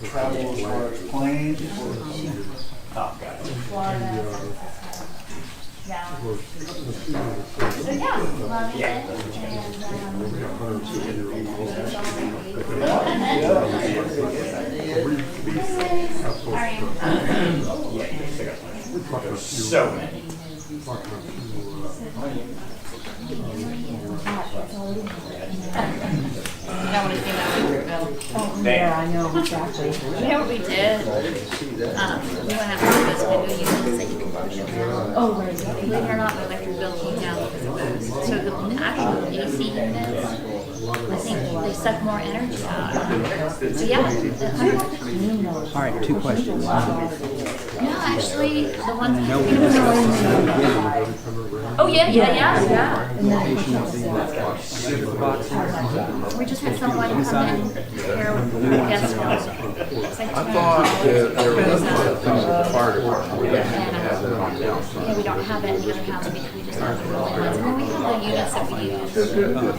Travel as far as planes? Yeah. So yeah, loved it. There's so many. I want to see that picture, Bill. Oh, yeah, I know, exactly. You know what we did? We went out to this window units that you can push it down. Oh, right. Believe it or not, the electric bill came down because of those. So the actual AC units, I think they suck more energy out. So yeah. All right, two questions. No, actually, the ones. Oh yeah. We just had someone come in here with guest room. I thought that there was a fire department. Yeah, we don't have it in the other house because we just have the rolling ones. And then we have the units that we use.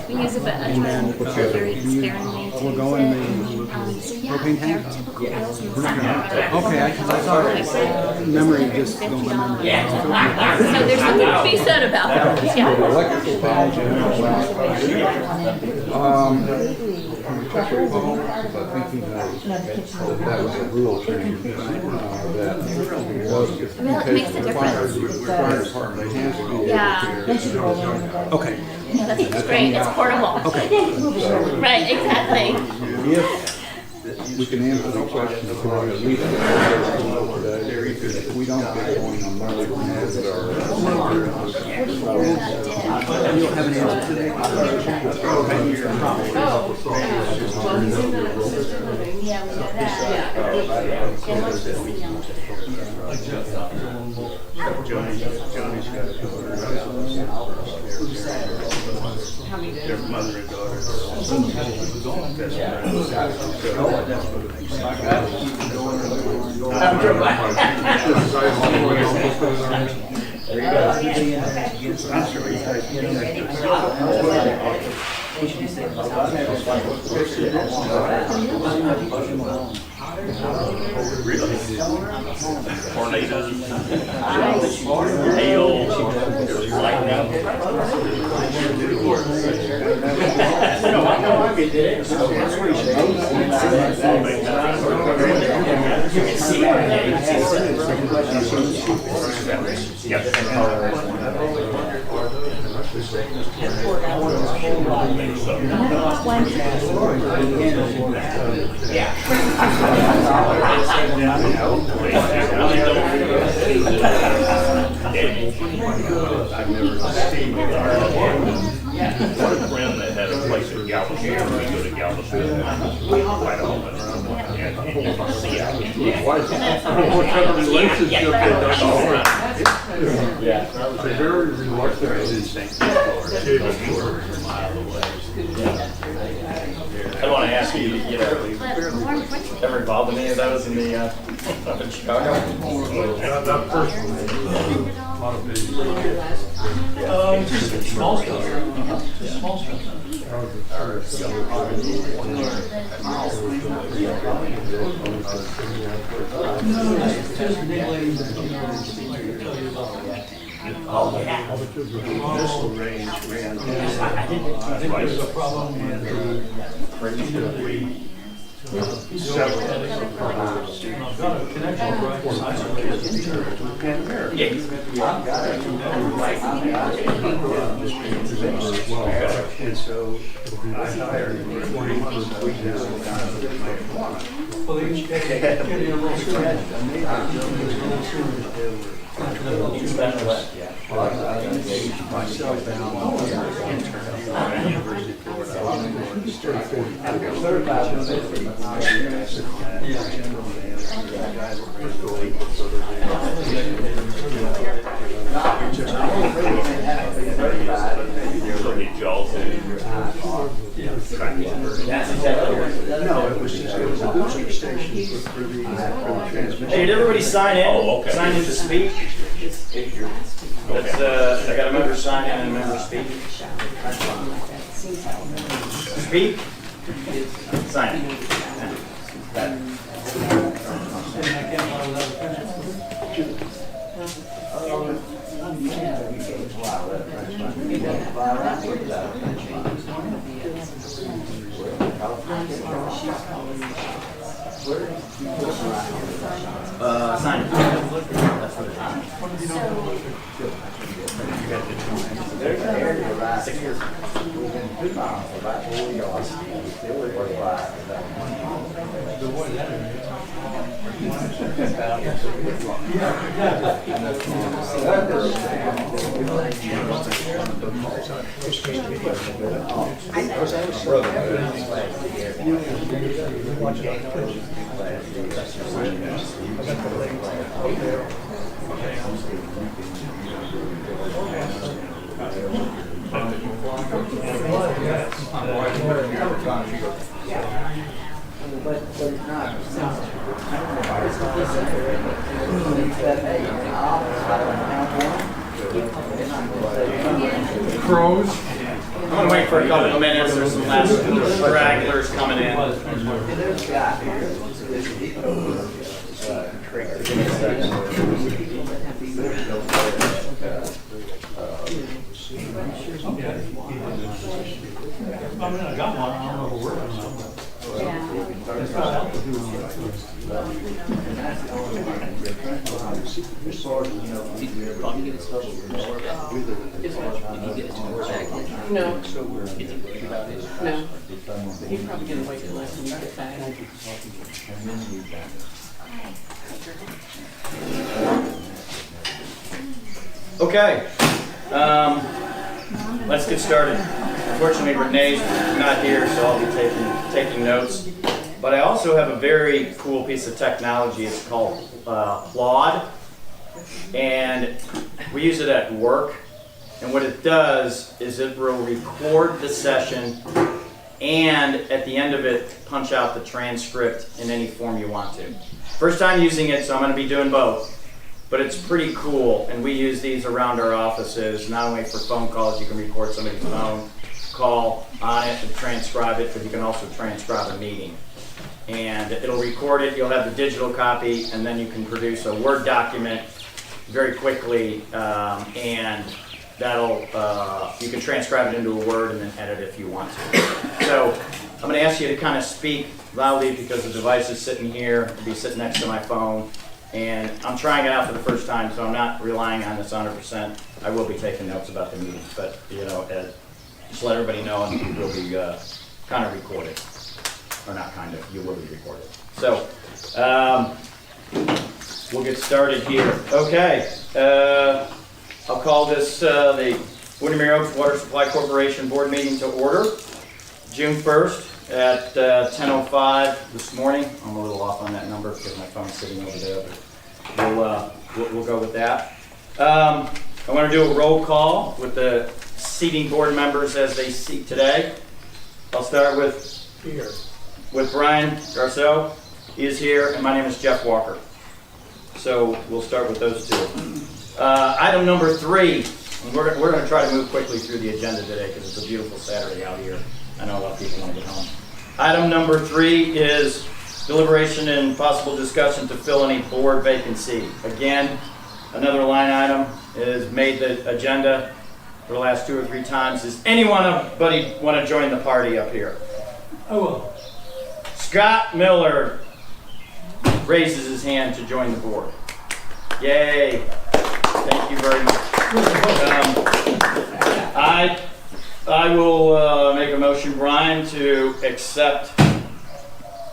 We use it, but very sparingly to use it. So yeah, our typical bills in the summer. Okay, because I thought memory just don't remember. Yeah. So there's something to be said about that. Yeah. That was a rule change. Well, it makes a difference. Yeah. Okay. Yeah, that's great. It's portable. Okay. Right, exactly. If we can answer the question for at least if we don't get going on Monday, we have our. You don't have an answer today? Yeah, we know that. And what's the Their mother and daughter. Really? Tornadoes, hail, lightning. What a friend that had a place in Galveston. We go to Galveston quite often. And you can see out. What kind of relationship did that all right? Yeah. I was very reluctant to I want to ask you, ever involved in any of those in the up in Chicago? that person. Just small stuff. Just small stuff. Oh, yeah. Missile range ran. I think there's a problem in several and so I hired myself down intern at the University of Florida. you also track it. That's exactly right. No, it was a booster station for the transmission. Hey, did everybody sign in? Oh, okay. Sign in to speak? That's, I got a member sign in and a member speak. Speak? Sign in. Sign it. That's for the time. 6 years. Crows. I'm gonna wait for a couple of minutes. There's some last stragglers coming in. I mean, I got one, I don't know if we're working on it. It's got help to do with No. No. He's probably gonna wait till less than you get back. Okay. Let's get started. Unfortunately, Renee's not here, so I'll be taking notes. But I also have a very cool piece of technology. It's called Claude, and we use it at work. And what it does is it will record the session, and at the end of it, punch out the transcript in any form you want to. First time using it, so I'm going to be doing both. But it's pretty cool, and we use these around our offices, not only for phone calls. You can record somebody's phone call on it and transcribe it, but you can also transcribe a meeting. And it'll record it, you'll have the digital copy, and then you can produce a Word document very quickly, and that'll, you can transcribe it into a Word and then edit it if you want to. So I'm going to ask you to kind of speak loudly because the device is sitting here, it'll be sitting next to my phone. And I'm trying it out for the first time, so I'm not relying on this 100%. I will be taking notes about the meeting, but just let everybody know, and it will be kind of recorded. Or not kind of, you will be recorded. So, we'll get started here. Okay, I'll call this the Windermere Oaks Water Supply Corporation Board meeting to order. June 1st. At 10:05 this morning. I'm a little off on that number because my phone's sitting over there, but we'll go with that. I want to do a roll call with the seating board members as they seat today. I'll start with Brian Garceau. He is here, and my name is Jeff Walker. So we'll start with those two. Item number 3. And we're going to try to move quickly through the agenda today because it's a beautiful Saturday out here. I know a lot of people want to get home. Item number 3 is deliberation and possible discussion to fill any board vacancy. Again, another line item is made the agenda for the last 2 or 3 times. Does anybody want to join the party up here? I will. Scott Miller raises his hand to join the board. Yay. Thank you very much. I will make a motion, Brian, to accept. I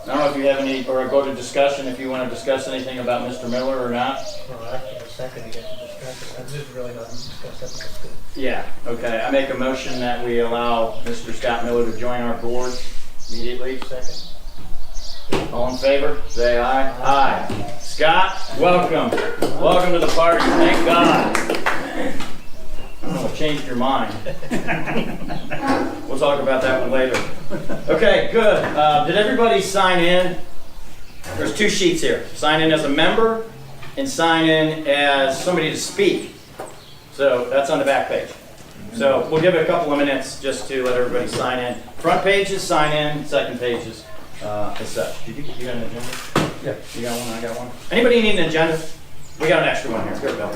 don't know if you have any, or go to discussion if you want to discuss anything about Mr. Miller or not. Well, after the second, you get to discuss it. I just really not discuss that. That's good. Yeah, okay. I make a motion that we allow Mr. Scott Miller to join our board immediately. Second. All in favor? Say aye. Aye. Scott, welcome. Welcome to the party. Thank God. Oh, changed your mind. We'll talk about that one later. Okay, good. Did everybody sign in? There's 2 sheets here. Sign in as a member and sign in as somebody to speak. So that's on the back page. So we'll give it a couple of minutes just to let everybody sign in. Front page is sign in, second page is as such. You got an agenda? Yeah. You got one, I got one. Anybody need an agenda? We got an extra one here. Here we go.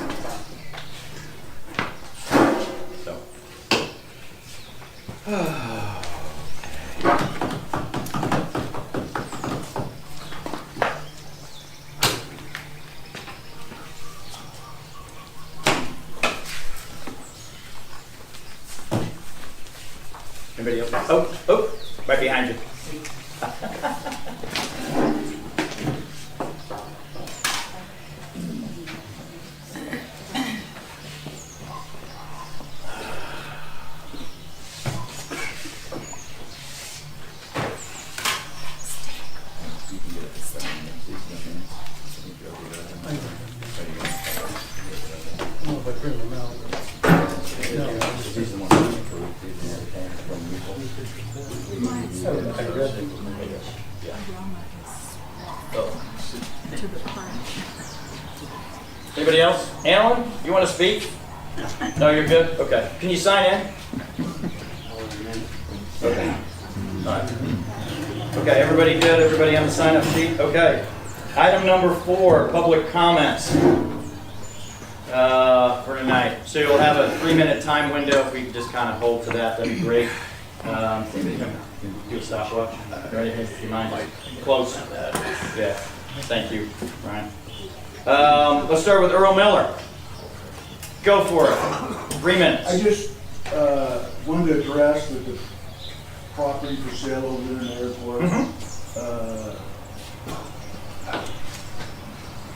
Anybody else? Oh, right behind you. Anybody else? Alan, you want to speak? No, you're good? Okay. Can you sign in? Okay. All right. Okay, everybody good? Everybody on the sign-up sheet? Okay. Item number 4, public comments for tonight. So you'll have a 3-minute time window. If we could just kind of hold to that, that'd be great. Do a stopwatch. Ready? Do you mind? Close. Yeah. Thank you, Brian. Let's start with Earl Miller. Go for it. 3 minutes. I just wanted to address that the property for sale over there in the airport.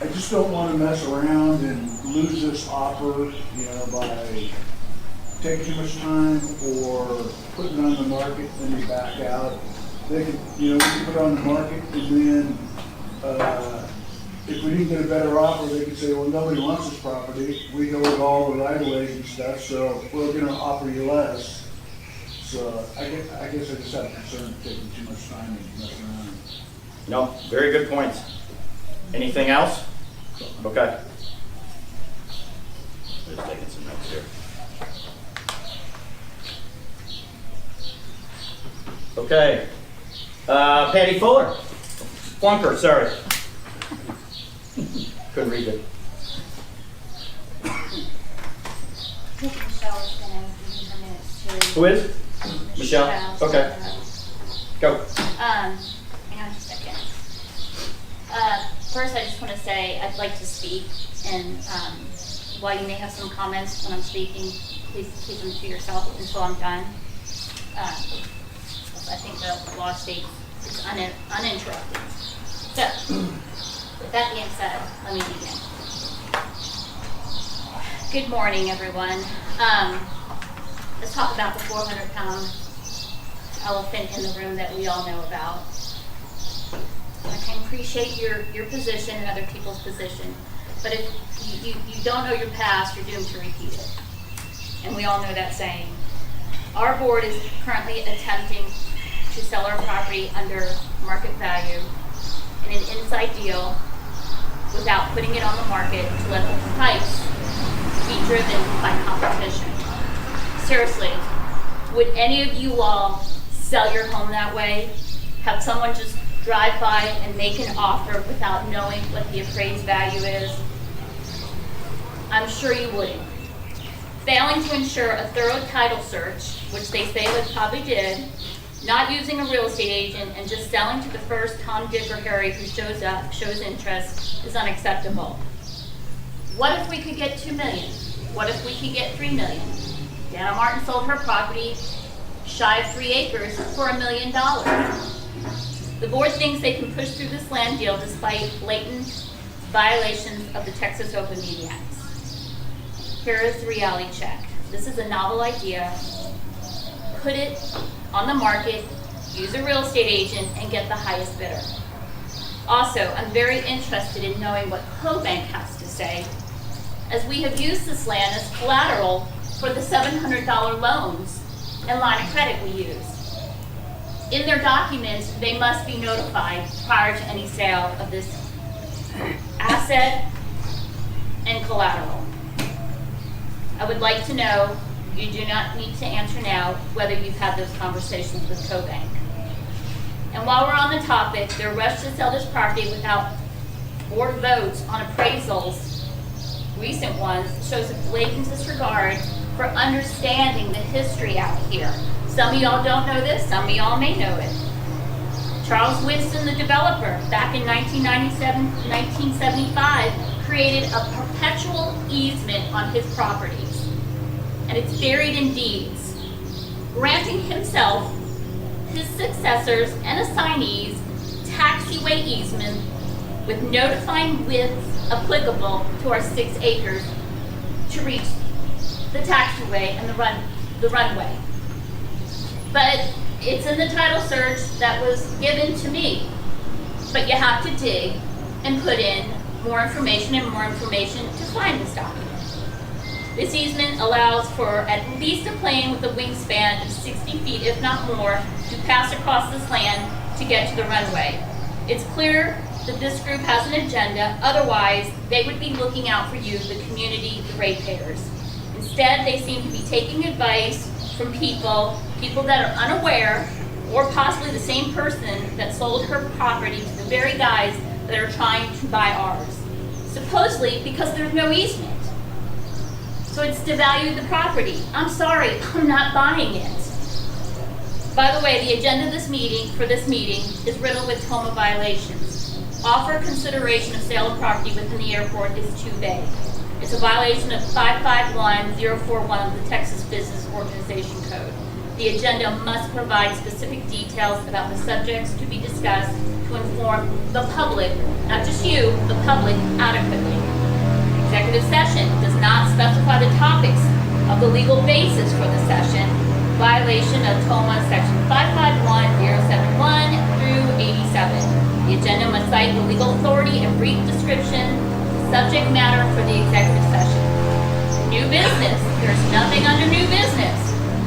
I just don't want to mess around and lose this offer, by taking too much time or putting it on the market and then back out. They could, we could put it on the market and then if we didn't get a better offer, they could say, well, nobody wants this property. We know with all the right-of-ways and stuff, so we're going to offer you less. So I guess I just have a concern of taking too much time and messing around. No, very good points. Anything else? Okay. Just taking some notes here. Okay. Patty Fuller. Flunker, sorry. Couldn't read it. Michelle is going to give you her minutes too. Who is? Michelle? Okay. Go. Hang on just a second. First, I just want to say I'd like to speak, and while you may have some comments when I'm speaking, please keep them to yourself until I'm done. I think the law states it's uninterrupted. So, with that being said, let me begin. Good morning, everyone. Let's talk about the 400-pound elephant in the room that we all know about. I can appreciate your position and other people's position, but if you don't know your past, you're doomed to repeat it. And we all know that saying. Our board is currently attempting to sell our property under market value in an inside deal without putting it on the market to let the price be driven by competition. Seriously, would any of you all sell your home that way? Have someone just drive by and make an offer without knowing what the appraised value is? I'm sure you wouldn't. Failing to ensure a thorough title search, which they say they probably did, not using a real estate agent and just selling to the first Tom, Dick, or Harry who shows up, shows interest, is unacceptable. What if we could get $2 million? What if we could get $3 million? Dana Martin sold her property shy of 3 acres for $1 million. The board thinks they can push through this land deal despite blatant violations of the Texas Open Media Act. Here is the reality check. This is a novel idea. Put it on the market, use a real estate agent, and get the highest bidder. Also, I'm very interested in knowing what CoBank has to say, as we have used this land as collateral for the $700 loans and line of credit we use. In their documents, they must be notified prior to any sale of this asset and collateral. I would like to know, you do not need to answer now, whether you've had those conversations with CoBank. And while we're on the topic, their rush to sell this property without board votes on appraisals, recent ones, shows a blatant disregard for understanding the history out here. Some of y'all don't know this, some of y'all may know it. Charles Winston, the developer, back in 1975, created a perpetual easement on his properties, and it's buried in deeds, granting himself, his successors, and assignees taxiway easement with notifying widths applicable to our 6 acres to reach the taxiway and the runway. But it's in the title search that was given to me. But you have to dig and put in more information and more information to find this document. This easement allows for at least a plane with a wingspan of 60 feet, if not more, to pass across this land to get to the runway. It's clear that this group has an agenda, otherwise they would be looking out for you, the community, the ratepayers. Instead, they seem to be taking advice from people that are unaware, or possibly the same person that sold her property to the very guys that are trying to buy ours. Supposedly because there's no easement. So it's devalued the property. I'm sorry, I'm not buying it. By the way, the agenda of this meeting is riddled with TOMA violations. Offer consideration of sale of property within the airport is too vague. It's a violation of 551041 of the Texas Business Organization Code. The agenda must provide specific details about the subjects to be discussed to inform the public, not just you, the public, adequately. Executive session does not specify the topics of the legal basis for the session. Violation of TOMA Section 551071 through 87. The agenda must cite the legal authority and brief description, subject matter for the executive session. New business. There's nothing under new business.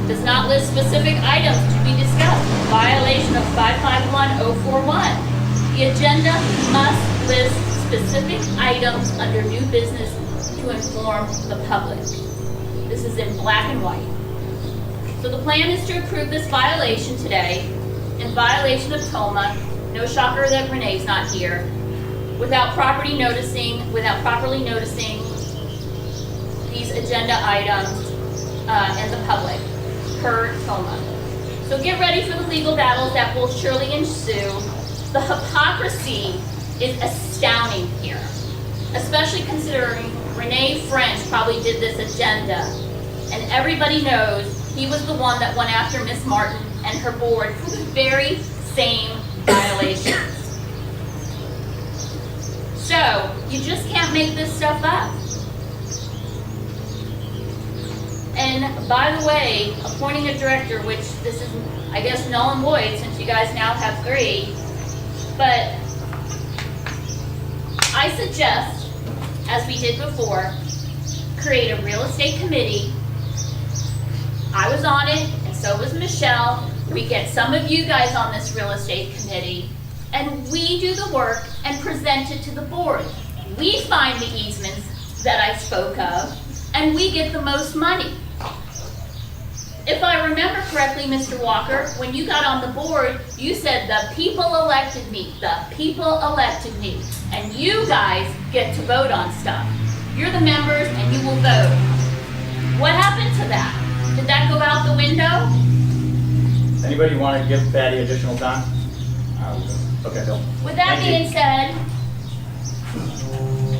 Does not list specific items to be discussed. Violation of 551041. The agenda must list specific items under new business to inform the public. This is in black and white. So the plan is to approve this violation today, in violation of TOMA. No shocker that Renee's not here. Without properly noticing these agenda items and the public, per TOMA. So get ready for the legal battles that will surely ensue. The hypocrisy is astounding here, especially considering Renee French probably did this agenda, and everybody knows he was the one that went after Miss Martin and her board for the very same violations. So, you just can't make this stuff up. And by the way, appointing a director, which this is, I guess, null and void since you guys now have 3, but I suggest, as we did before, create a real estate committee. I was on it, and so was Michelle. We get some of you guys on this real estate committee, and we do the work and present it to the board. We find the easements that I spoke of, and we get the most money. If I remember correctly, Mr. Walker, when you got on the board, you said the people elected me, and you guys get to vote on stuff. You're the members, and you will vote. What happened to that? Did that go out the window? Anybody want to give Patty additional time? Okay, Bill. With that Thank you. being said,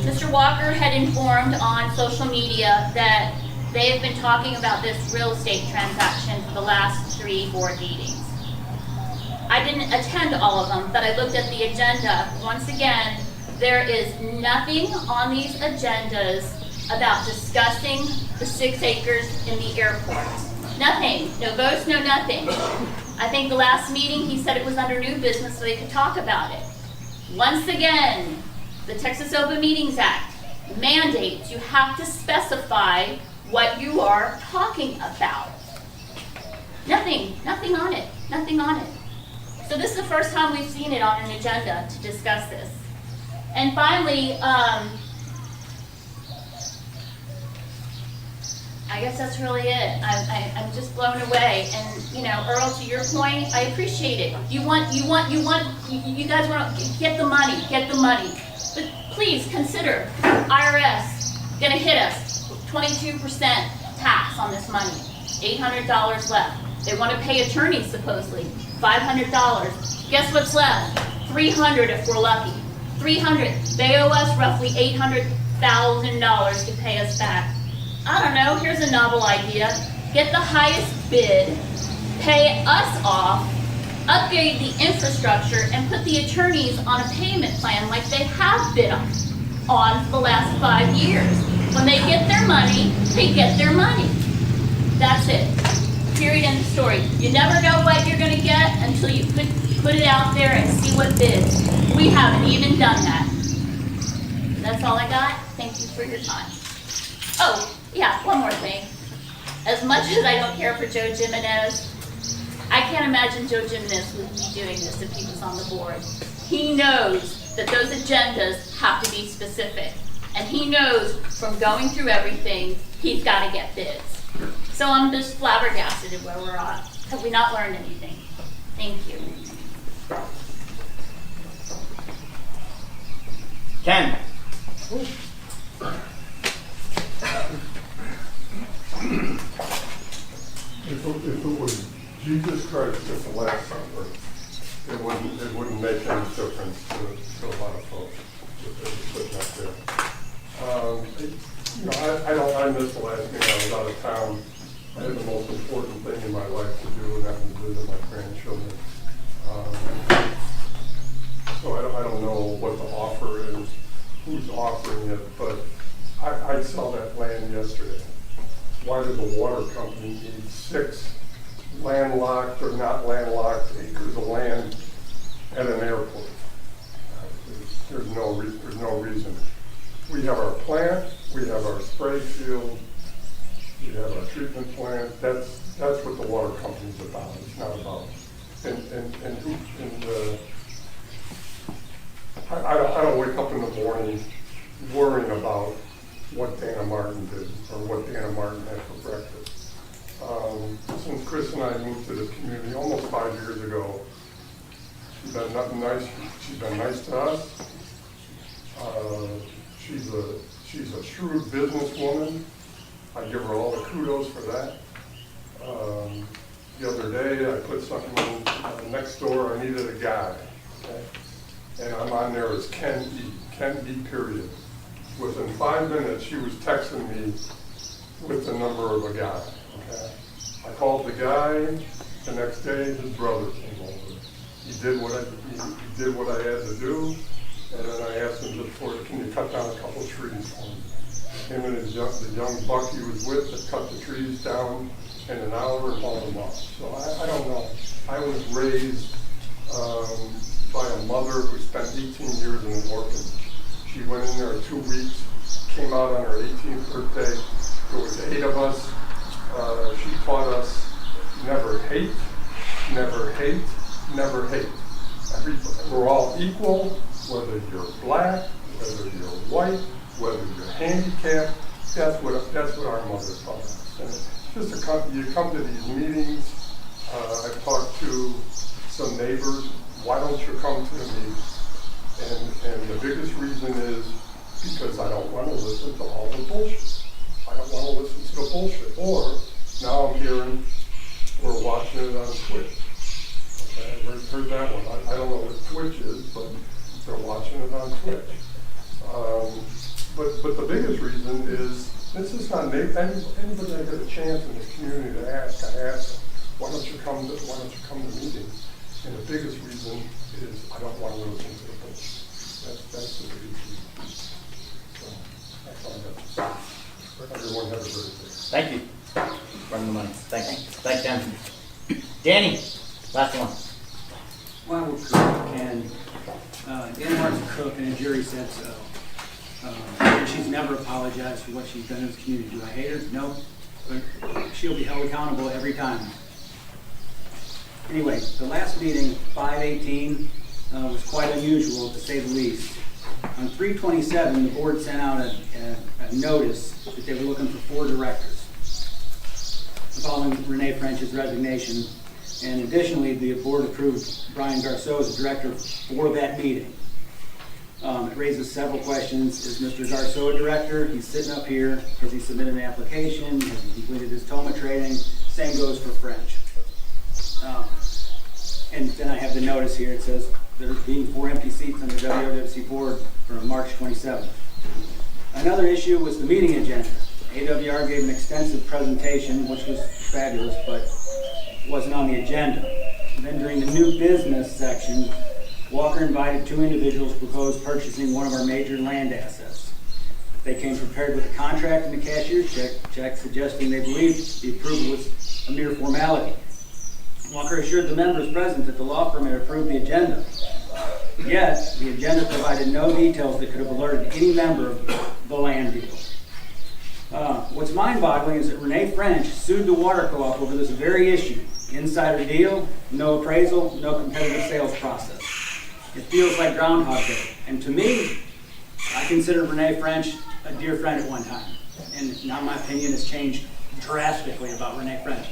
Mr. Walker had informed on social media that they have been talking about this real estate transaction for the last 3 board meetings. I didn't attend all of them, but I looked at the agenda. Once again, there is nothing on these agendas about discussing the 6 acres in the airport. Nothing, no votes, no nothing. I think the last meeting he said it was under new business so they could talk about it. Once again, the Texas Open Meetings Act mandates you have to specify what you are talking about. Nothing on it, nothing on it. So this is the first time we've seen it on an agenda to discuss this. And finally, I guess that's really it. I'm just blown away. And you know, Earl, to your point, I appreciate it. You guys want to get the money. But please consider IRS gonna hit us 22% tax on this money, $800 left. They want to pay attorneys supposedly, $500. Guess what's left? $300 if we're lucky. $300. They owe us roughly $800,000 to pay us back. I don't know, here's a novel idea. Get the highest bid, pay us off, upgrade the infrastructure, and put the attorneys on a payment plan like they have been on for the last 5 years. When they get their money, they get their money. That's it. Period, end of story. You never know what you're gonna get until you put it out there and see what bids. We haven't even done that. That's all I got. Thank you for your time. Oh, yeah, one more thing. As much as I don't care for Joe Jimenez, I can't imagine Joe Jimenez would be doing this if he was on the board. He knows that those agendas have to be specific. And he knows from going through everything, he's got to get bids. So I'm just flabbergasted at where we're at. Have we not learned anything? Thank you. Ken? If it was Jesus Christ at the Last Supper, it wouldn't make any difference to a lot of folks if they were putting up there. You know, I miss the last meeting. I was out of town. I had the most important thing in my life to do, and that was visit my grandchildren. So I don't know what the offer is, who's offering it, but I saw that land yesterday. Why does a water company need 6 landlocked or not landlocked acres of land at an airport? There's no reason. We have our plant, we have our spray field, we have our treatment plant. That's what the water company's about. It's not about. I don't wake up in the morning worrying about what Dana Martin did or what Dana Martin had for breakfast. Since Chris and I moved to this community almost 5 years ago, she's been nice. She's been nice to us. She's a shrewd businesswoman. I give her all the kudos for that. The other day, I put something next door. I needed a guy, okay? And I'm on there as Ken E. Period. Within 5 minutes, she was texting me with the number of a guy. Okay? I called the guy. The next day, his brother came over. He did what I had to do, and then I asked him can you cut down a couple of trees for me? Him and the young buck he was with that cut the trees down in an hour and hauled them off. So I don't know. I was raised by a mother who spent 18 years in an orphanage. She went in there 2 weeks, came out on her 18th birthday. There was 8 of us. She taught us never hate, never hate, never hate. We're all equal, whether you're black, whether you're white, whether you're handicapped. That's what our mother taught us. And just you come to these meetings. I've talked to some neighbors. Why don't you come to the meeting? And the biggest reason is because I don't want to listen to all the bullshit. I don't want to listen to the bullshit. Or now I'm hearing we're watching it on Twitch. Okay, I've heard that one. I don't know what Twitch is, but they're watching it on Twitch. But the biggest reason is this is not anybody I get a chance in this community to ask. I ask them, why don't you come to meetings? And the biggest reason is I don't want to listen to the bullshit. That's the biggest reason. So that's all I have to say. Everyone have a great day. Thank you. Running the money. Thanks, Ken. Danny, last one. Well, we're cook, and Dan Martin's a cook, and Jerry said so. she's never apologized for what she's done in this community. Do I hate her? No. But she'll be held accountable every time. Anyway, the last meeting, 5/18, was quite unusual to say the least. On 3/27, the board sent out a notice that they were looking for 4 directors following Renee French's resignation. And additionally, the board approved Brian Garceau as a director for that meeting. It raises several questions. Is Mr. Garceau a director? He's sitting up here. Has he submitted an application? Has he completed his TOMA training? Same goes for French. And then I have the notice here. It says there's being 4 empty seats on the WSC board for March 27th. Another issue was the meeting agenda. AWR gave an extensive presentation, which was fabulous, but wasn't on the agenda. And then during the new business section, Walker invited 2 individuals to propose purchasing one of our major land assets. They came prepared with a contract and a cashier's check suggesting they believed the approval was a mere formality. Walker assured the members present that the law firm had approved the agenda. Yet, the agenda provided no details that could have alerted any member of the land deal. What's mind-boggling is that Renee French sued the water co-op over this very issue. Insider deal, no appraisal, no competitive sales process. It feels like Groundhog Day. And to me, I consider Renee French a dear friend at one time. And now my opinion has changed drastically about Renee French.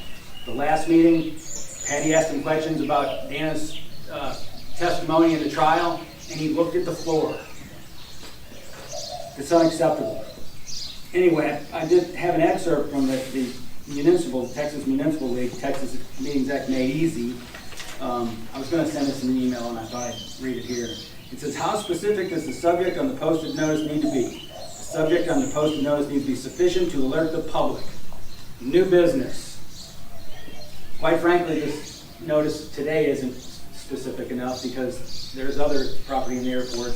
The last meeting, Patty asked him questions about Dana's testimony in the trial, and he looked at the floor. It's unacceptable. Anyway, I did have an excerpt from the Texas Municipal League, Texas Meetings Act Made Easy. I was going to send this in an email, and I thought I'd read it here. It says, how specific does the subject on the posted notice need to be? The subject on the posted notice needs to be sufficient to alert the public. New business. Quite frankly, this notice today isn't specific enough because there's other property in the airport.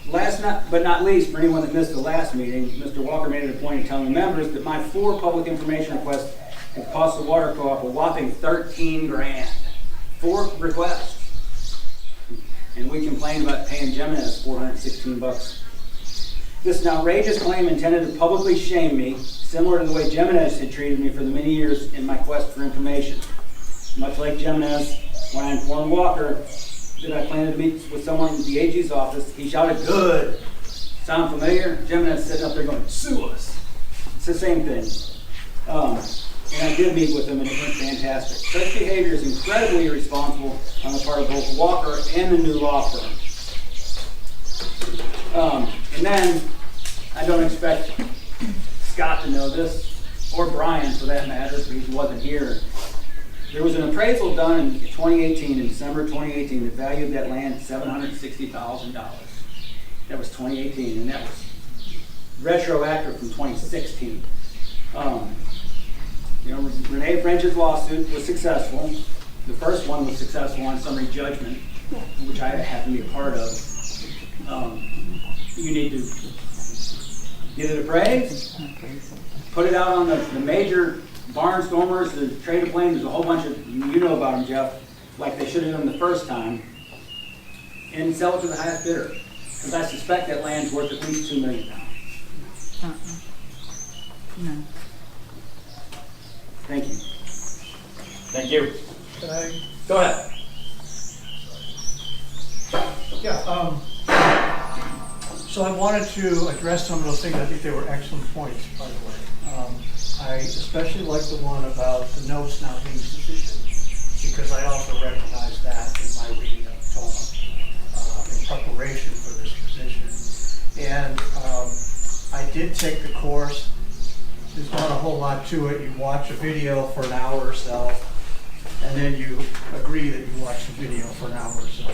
Last but not least, for anyone that missed the last meeting, Mr. Walker made it a point of telling the members that my 4 public information requests have cost the water co-op a whopping $13 grand. 4 requests. And we complained about paying Gemini's $416. This is an outrageous claim intended to publicly shame me, similar to the way Gemini's had treated me for the many years in my quest for information. Much like Gemini's, when I informed Walker that I planned to meet with someone in the AG's office, he shouted, good. Sound familiar? Gemini's sitting up there going, sue us. It's the same thing. And I did meet with him, and it went fantastic. Such behavior is incredibly irresponsible on the part of both Walker and the new law firm. And then, I don't expect Scott to know this, or Brian for that matter, because he wasn't here. There was an appraisal done in 2018, in December 2018, that valued that land at $760,000. That was 2018, and that was retroactive from 2016. Renee French's lawsuit was successful. The first one was successful on summary judgment, which I happen to be a part of. You need to get it appraised, put it out on the major barnstormers, the trade of planes, there's a whole bunch of, you know about them, Jeff, like they should have done the first time, and sell it to the highest bidder. Because I suspect that land's worth at least $2 million now. No. Thank you. Thank you. Can I? Go ahead. Yeah, so I wanted to address some of those things. I think they were excellent points, by the way. I especially like the one about the notes not being sufficient, because I also recognize that in my reading of TOMA in preparation for this position. And I did take the course. There's not a whole lot to it. You watch a video for an hour or so, and then you agree that you watched the video for an hour or so.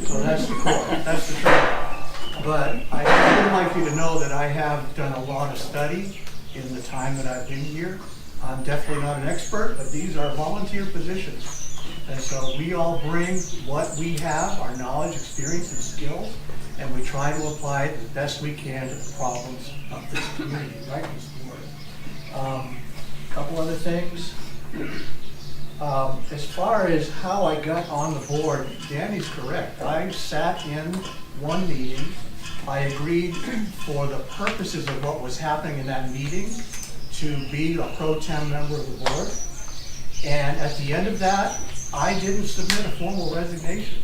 So that's the course. That's the training. But I would like you to know that I have done a lot of study in the time that I've been here. I'm definitely not an expert, but these are volunteer positions. And so we all bring what we have, our knowledge, experience, and skills, and we try to apply it the best we can to the problems of this community, right, Mr. Ward? Couple other things. As far as how I got on the board, Danny's correct. I sat in one meeting. I agreed for the purposes of what was happening in that meeting to be a pro tem member of the board. And at the end of that, I didn't submit a formal resignation.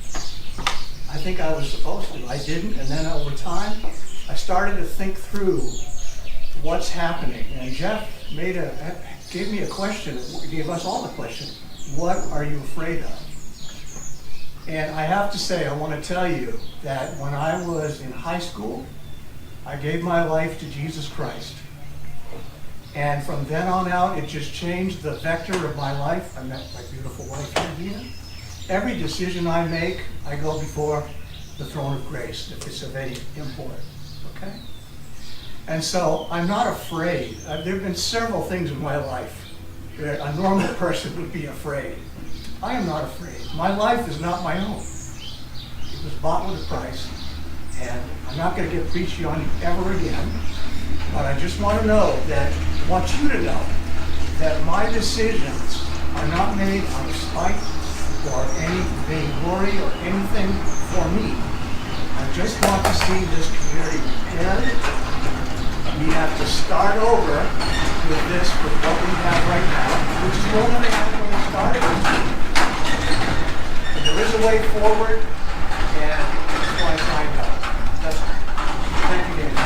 I think I was supposed to. I didn't, and then over time, I started to think through what's happening. And Jeff gave me a question, gave us all the question, what are you afraid of? And I have to say, I want to tell you that when I was in high school, I gave my life to Jesus Christ. And from then on out, it just changed the vector of my life. I met my beautiful wife, Regina. Every decision I make, I go before the throne of grace, if it's of any import, okay? And so I'm not afraid. There have been several things in my life that a normal person would be afraid. I am not afraid. My life is not my own. It was bought with a price, and I'm not going to get preachy on you ever again, but I just want to know that, want you to know that my decisions are not made out of spite or any vainglory or anything for me. I just want to see this community repaired. We have to start over with this, with what we have right now, which is more than we had when we started. And there is a way forward, and that's why I signed up. That's all. Thank you, Dave.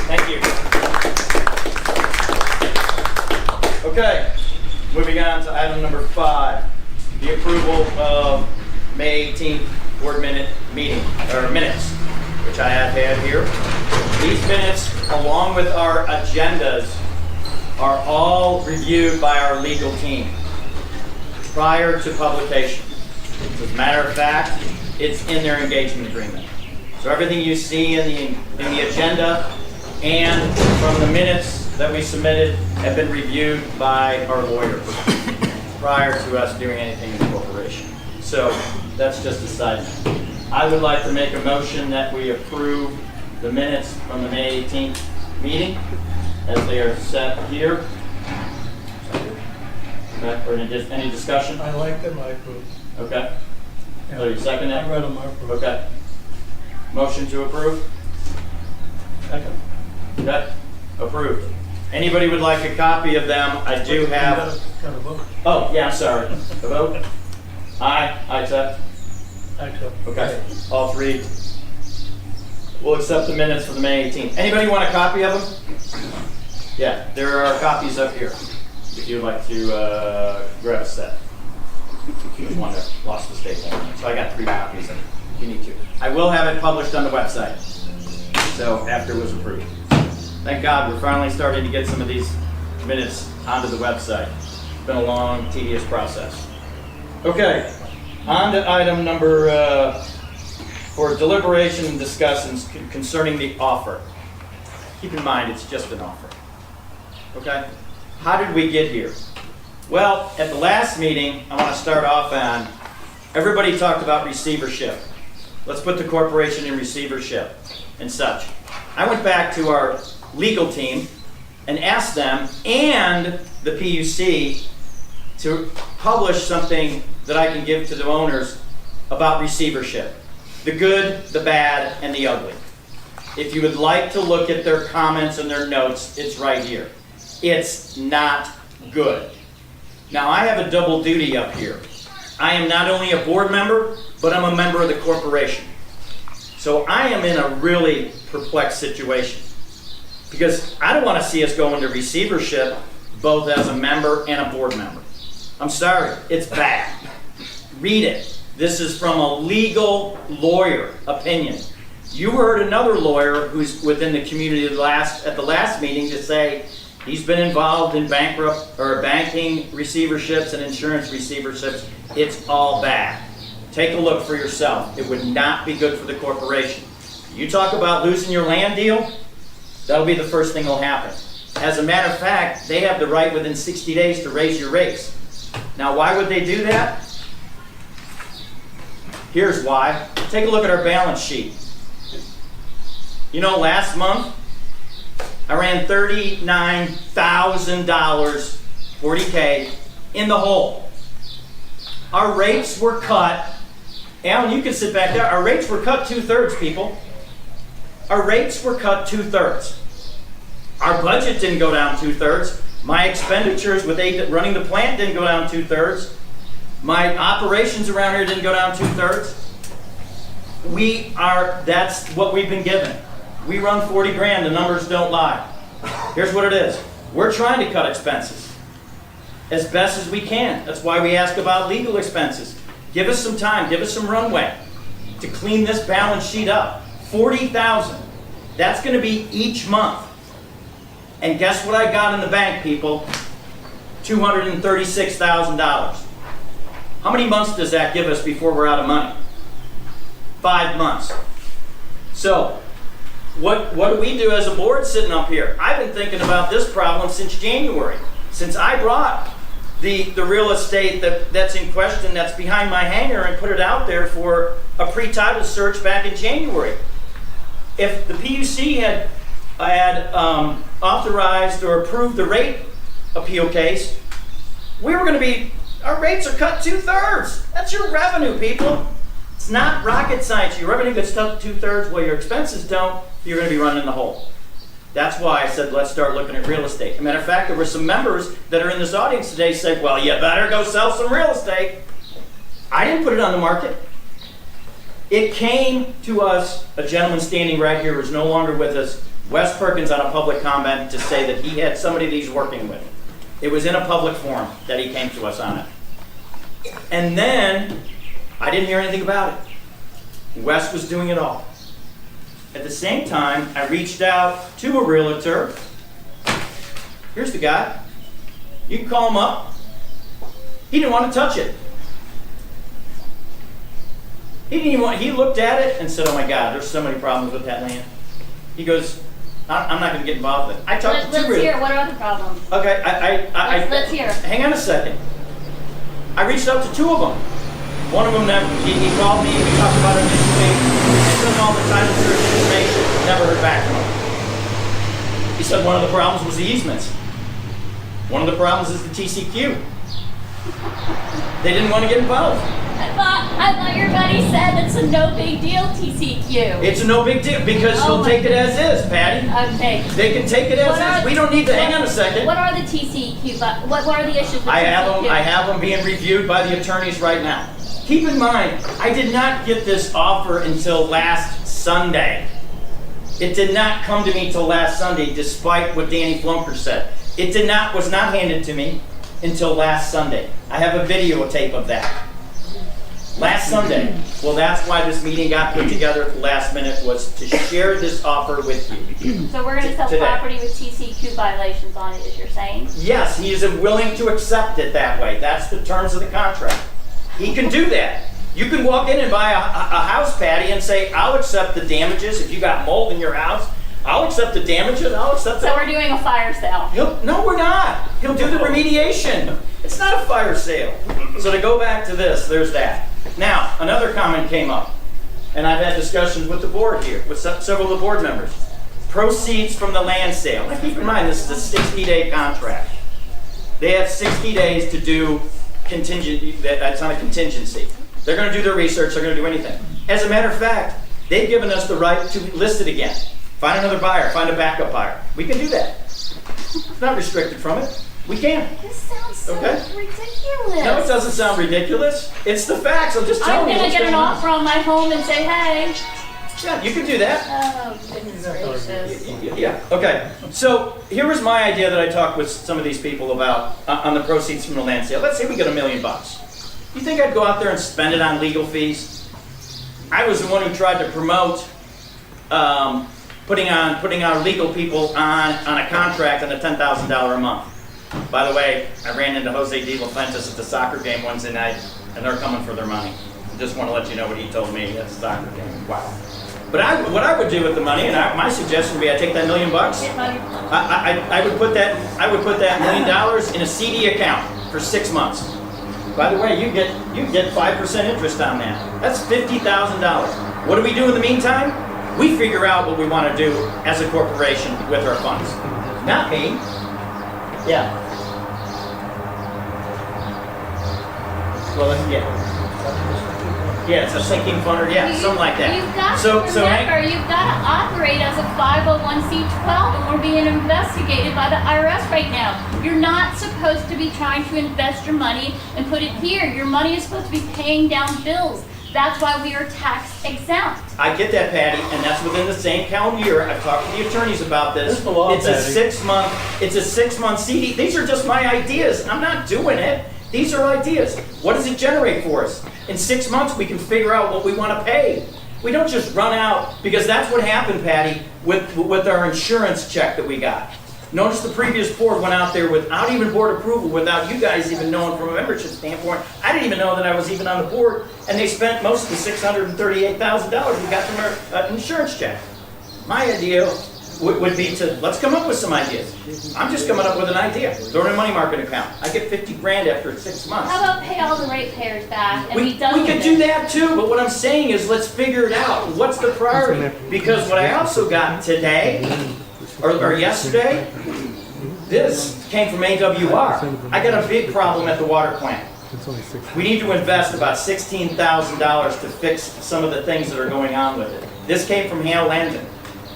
Thank you. Okay, moving on to item number 5, the approval of May 18th board minutes, which I have had here. These minutes, along with our agendas, are all reviewed by our legal team prior to publication. As a matter of fact, it's in their engagement agreement. So everything you see in the agenda and from the minutes that we submitted have been reviewed by our lawyers prior to us doing anything in the corporation. So that's just a side note. I would like to make a motion that we approve the minutes from the May 18th meeting as they are set here. Okay. Or any discussion? I like them, I approve. Okay. So you second it? I read them, I approve. Okay. Motion to approve? Second. Okay. Approved. Anybody would like a copy of them? I do have. Got a vote. Oh, yeah, I'm sorry. The vote? Aye. I accept. I accept. Okay. All three. We'll accept the minutes for the May 18th. Anybody want a copy of them? Yeah, there are copies up here. If you'd like to grab a set. There's one that lost the staple. So I got 3 copies if you need to. I will have it published on the website. So after it was approved. Thank God we're finally starting to get some of these minutes onto the website. It's been a long, tedious process. Okay, on to item number for deliberation and discussions concerning the offer. Keep in mind, it's just an offer. Okay? How did we get here? Well, at the last meeting, I want to start off on, everybody talked about receivership. Let's put the corporation in receivership and such. I went back to our legal team and asked them and the PUC to publish something that I can give to the owners about receivership. The good, the bad, and the ugly. If you would like to look at their comments and their notes, it's right here. It's not good. Now, I have a double duty up here. I am not only a board member, but I'm a member of the corporation. So I am in a really perplexed situation because I don't want to see us go into receivership both as a member and a board member. I'm sorry, it's bad. Read it. This is from a legal lawyer opinion. You heard another lawyer who's within the community at the last meeting to say he's been involved in banking receiverships and insurance receiverships. It's all bad. Take a look for yourself. It would not be good for the corporation. You talk about losing your land deal, that'll be the first thing that'll happen. As a matter of fact, they have the right within 60 days to raise your rates. Now, why would they do that? Here's why. Take a look at our balance sheet. You know, last month, I ran $39,000, $40K, in the hole. Our rates were cut. Alan, you can sit back there. Our rates were cut 2/3, people. Our rates were cut 2/3. Our budget didn't go down 2/3. My expenditures with running the plant didn't go down 2/3. My operations around here didn't go down 2/3. That's what we've been given. We run 40 grand, the numbers don't lie. Here's what it is. We're trying to cut expenses as best as we can. That's why we ask about legal expenses. Give us some time, give us some runway to clean this balance sheet up. 40,000. That's going to be each month. And guess what I got in the bank, people? $236,000. How many months does that give us before we're out of money? 5 months. So, what do we do as a board sitting up here? I've been thinking about this problem since January. Since I brought the real estate that's in question, that's behind my hangar, and put it out there for a pre-title search back in January. If the PUC had authorized or approved the rate appeal case, we were going to be, our rates are cut 2/3. That's your revenue, people. It's not rocket science. Your revenue gets cut 2/3, while your expenses don't, you're going to be running the hole. That's why I said, let's start looking at real estate. As a matter of fact, there were some members that are in this audience today say, well, you better go sell some real estate. I didn't put it on the market. It came to us, a gentleman standing right here who's no longer with us, Wes Perkins, on a public comment to say that he had somebody that he's working with. It was in a public forum that he came to us on it. And then, I didn't hear anything about it. Wes was doing it all. At the same time, I reached out to a realtor. Here's the guy. You can call him up. He didn't want to touch it. He looked at it and said, oh my God, there's so many problems with that land. He goes, I'm not going to get involved with it. I talked to two Let's hear, what are the problems? Okay, Let's hear. Hang on a second. I reached out to 2 of them. One of them, he called me, we talked about it initially, I sent him all the title search information, never heard back from him. He said one of the problems was the easements. One of the problems is the TCQ. They didn't want to get involved. I thought your buddy said it's a no big deal TCQ. It's a no big deal because he'll take it as is, Patty. Okay. They can take it as is. We don't need to, hang on a second. What are the TCQ, what are the issues with I TCQ? have them being reviewed by the attorneys right now. Keep in mind, I did not get this offer until last Sunday. It did not come to me till last Sunday, despite what Danny Flunker said. It was not handed to me until last Sunday. I have a videotape of that. Last Sunday. Well, that's why this meeting got put together at the last minute, was to share this offer with you. So we're going to sell today. property with TCQ violations on it, as you're saying? Yes, he is willing to accept it that way. That's the terms of the contract. He can do that. You can walk in and buy a house, Patty, and say, I'll accept the damages. If you got mold in your house, I'll accept the damages. I'll accept So we're doing a fire sale? No, we're not. He'll do the remediation. It's not a fire sale. So to go back to this, there's that. Now, another comment came up, and I've had discussions with the board here, with several of the board members. Proceeds from the land sale. Now keep in mind, this is a 60-day contract. They have 60 days to do that's on a contingency. They're going to do their research, they're going to do anything. As a matter of fact, they've given us the right to list it again. Find another buyer, find a backup buyer. We can do that. It's not restricted from it. We can. This sounds so ridiculous. No, it doesn't sound ridiculous. It's the facts. I'm just telling you. I'm going to get an offer on my home and say, hey. Yeah, you can do that. Oh, goodness gracious. Yeah, okay. So here was my idea that I talked with some of these people about on the proceeds from the land sale. Let's say we get $1 million. You think I'd go out there and spend it on legal fees? I was the one who tried to promote putting our legal people on a contract on a $10,000 a month. By the way, I ran into Jose De La Fuentes at the soccer game Wednesday night, and they're coming for their money. I just want to let you know what he told me at the soccer game. Wow. But what I would do with the money, and my suggestion would be, I take that $1 million. I would put that $1 million in a CD account for 6 months. By the way, you get 5% interest on that. That's $50,000. What do we do in the meantime? We figure out what we want to do as a corporation with our funds. Not me. Yeah. Well, yeah, it's a sinking fund, or yeah, something like that. You've got So to remember, hang- you've got to operate as a 501c12, and we're being investigated by the IRS right now. You're not supposed to be trying to invest your money and put it here. Your money is supposed to be paying down bills. That's why we are tax exempt. I get that, Patty, and that's within the same calendar year. I've talked to the attorneys about this. That's the law, It's a Patty. 6-month CD. These are just my ideas. I'm not doing it. These are ideas. What does it generate for us? In 6 months, we can figure out what we want to pay. We don't just run out, because that's what happened, Patty, with our insurance check that we got. Notice the previous board went out there without even board approval, without you guys even knowing from a membership standpoint. I didn't even know that I was even on the board, and they spent most of the $638,000 we got from our insurance check. My idea would be to, let's come up with some ideas. I'm just coming up with an idea. Throw it in a money market account. I get 50 grand after 6 months. How about pay all the ratepayers back and be done We with could it? do that too, but what I'm saying is let's figure it out. What's the priority? Because what I also got today, or yesterday, this came from AWR. I got a big problem at the water plant. We need to invest about $16,000 to fix some of the things that are going on with it. This came from Hal Landon,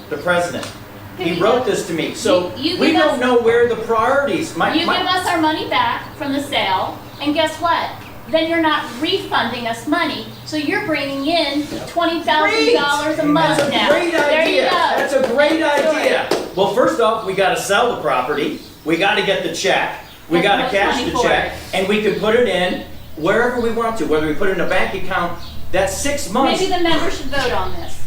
the president. He wrote this to me, so You we give don't us- know where the priorities. You give us our money back from the sale, and guess what? Then you're not refunding us money, so you're bringing in $20,000 a month That's a now. great There you idea. go. That's a great Story. idea. Well, first off, we got to sell the property. We got to get the check. We That's got to much cash money the for check, it. and we can put it in wherever we want to. Whether we put it in a bank account, that's 6 months. Maybe the members should vote on this.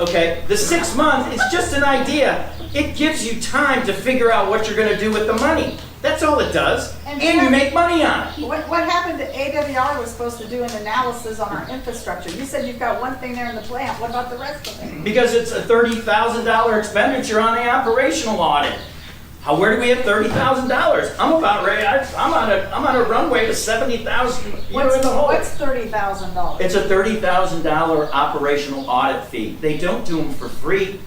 Okay, the 6 months, it's just an idea. It gives you time to figure out what you're going to do with the money. That's all it does. And And you make money on it. What happened to AWR was supposed to do an analysis on our infrastructure? You said you've got one thing there in the plant. What about the rest of it? Because it's a $30,000 expenditure on the operational audit. Where do we have $30,000? I'm about ready. I'm on a runway to 70,000. In the hole. What's $30,000? It's a $30,000 operational audit fee. They don't do them for free.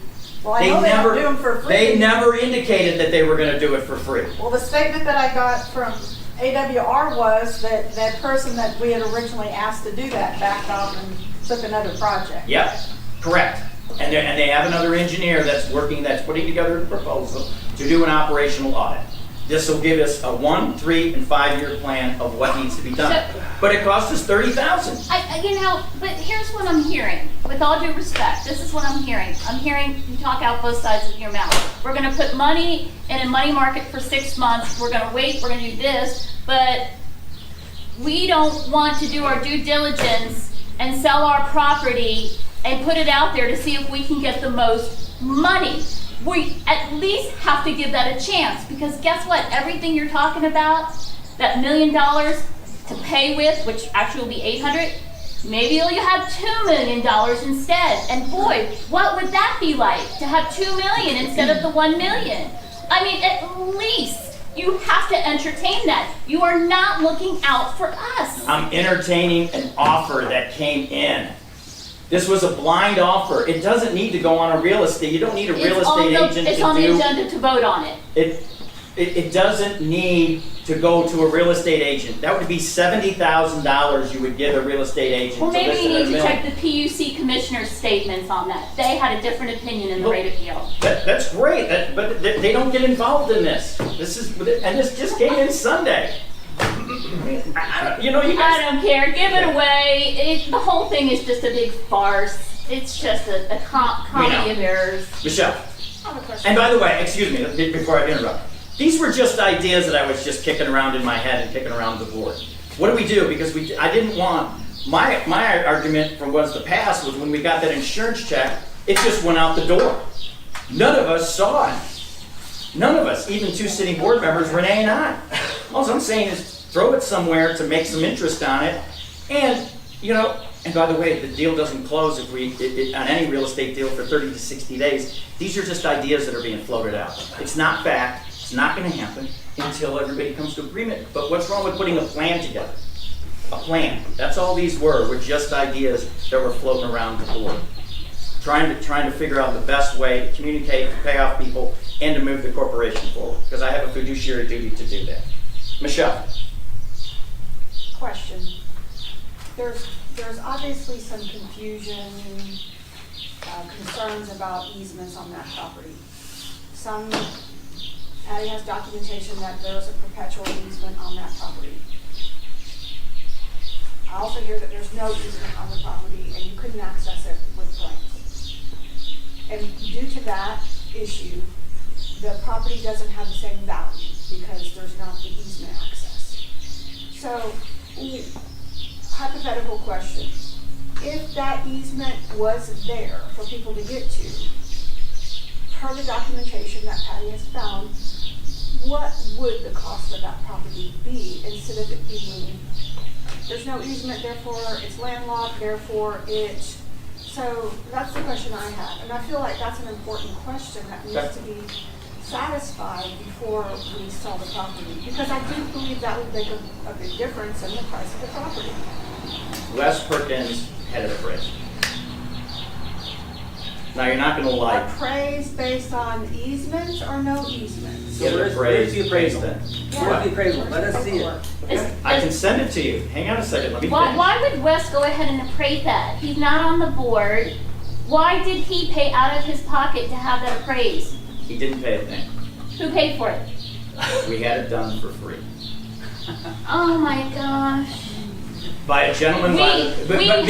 Well, I know they don't do them for free. They never indicated that they were going to do it for free. Well, the statement that I got from AWR was that that person that we had originally asked to do that backed off and took another project. Yep, correct. And they have another engineer that's putting together a proposal to do an operational audit. This will give us a 1-, 3-, and 5-year plan of what needs to be done. But it costs us $30,000. But here's what I'm hearing. With all due respect, this is what I'm hearing. I'm hearing you talk out both sides of your mouth. We're going to put money in a money market for 6 months. We're going to wait. We're going to do this. But we don't want to do our due diligence and sell our property and put it out there to see if we can get the most money. We at least have to give that a chance, because guess what? Everything you're talking about, that $1 million to pay with, which actually will be 800, maybe you'll have $2 million instead. And boy, what would that be like to have $2 million instead of the $1 million? I mean, at least you have to entertain that. You are not looking out for us. I'm entertaining an offer that came in. This was a blind offer. It doesn't need to go on a real estate. You don't need a real estate agent to do. It's on the agenda to vote on it. It doesn't need to go to a real estate agent. That would be $70,000 you would give a real estate agent. Well, maybe list you it at need $1 to million. check the PUC commissioner's statements on that. They had a different opinion in the rate appeal. That's great, but they don't get involved in this. This just came in Sunday. You guys. I don't care. Give it away. The whole thing is just a big farce. It's just a comedy of errors. Michelle. I have a question. And by the way, excuse me, before I interrupt. These were just ideas that I was just kicking around in my head and kicking around the board. What do we do? Because I didn't want, my argument from the past was when we got that insurance check, it just went out the door. None of us saw it. None of us, even 2 sitting board members, Renee and I. All I'm saying is throw it somewhere to make some interest on it. And, and by the way, the deal doesn't close on any real estate deal for 30 to 60 days. These are just ideas that are being floated out. It's not fact. It's not going to happen until everybody comes to agreement. But what's wrong with putting a plan together? A plan. That's all these were just ideas that were floating around the board. Trying to figure out the best way to communicate, to pay off people, and to move the corporation forward. Because I have a fiduciary duty to do that. Michelle. question. There's obviously some confusion, concerns about easements on that property. Patty has documentation that there's a perpetual easement on that property. I also hear that there's no easement on the property and you couldn't access it with grants. And due to that issue, the property doesn't have the same value because there's not the easement access. So, hypothetical question. If that easement was there for people to get to, per the documentation that Patty has found, what would the cost of that property be instead of it being, there's no easement, therefore it's landlocked, therefore it, so that's the question I had. And I feel like that's an important question that needs to be satisfied before we sell the property. Because I do believe that would make a big difference in the price of the property. Les Perkins had it appraised. Now, you're not gonna like. Appraised based on easements or no easements? Get it where's the appraisal? appraised then. Where's the appraisal? Let us see it. I can send it to you. Hang on a second, let me finish. Why would Wes go ahead and appraise that? He's not on the board. Why did he pay out of his pocket to have that appraised? He didn't pay a thing. Who paid for it? We had it done for free. Oh my gosh. By a gentleman, We-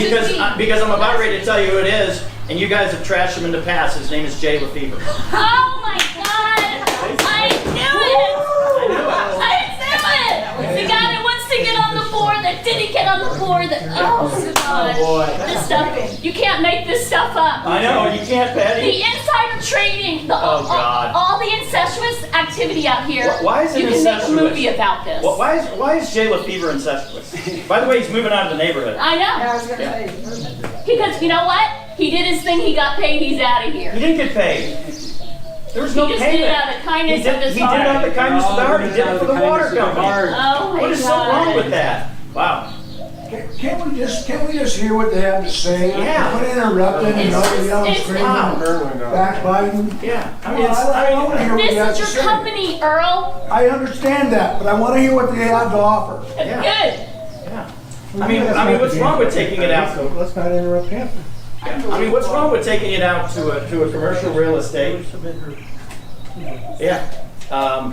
because I'm about ready to tell you who it is, and you guys have trashed him in the past. His name is Jay Lefevre. Oh my god! I knew it! I knew it! The guy that wants to get on the board that didn't get on the board that, oh god. This stuff, you can't make this stuff up. I know, you can't, Patty. The insider trading, God. all the incestuous activity out here. Why is it you can incestuous? make a movie about this. Why is Jay Lefevre incestuous? By the way, he's moving out of the neighborhood. I know. I was gonna say. Because you know what? He did his thing, he got paid, he's out of here. He didn't get paid. There was no He just payment. did it out of the kindness of his He heart. did it out of the kindness of the heart. He did it for the water company. Oh my What is so God. wrong with that? Wow. Can't we just hear what they have to say? Yeah. Quit interrupting and nobody else it's- screaming, Apparently not. backbiting. Yeah. I mean, Well, I want to hear what they have This to is your say. company, Earl. I understand that, but I want to hear what they have to offer. Yeah. Good. Yeah. I mean, what's wrong with taking it out? Let's not interrupt him. I mean, what's wrong with taking it out to a commercial real estate? Yeah. I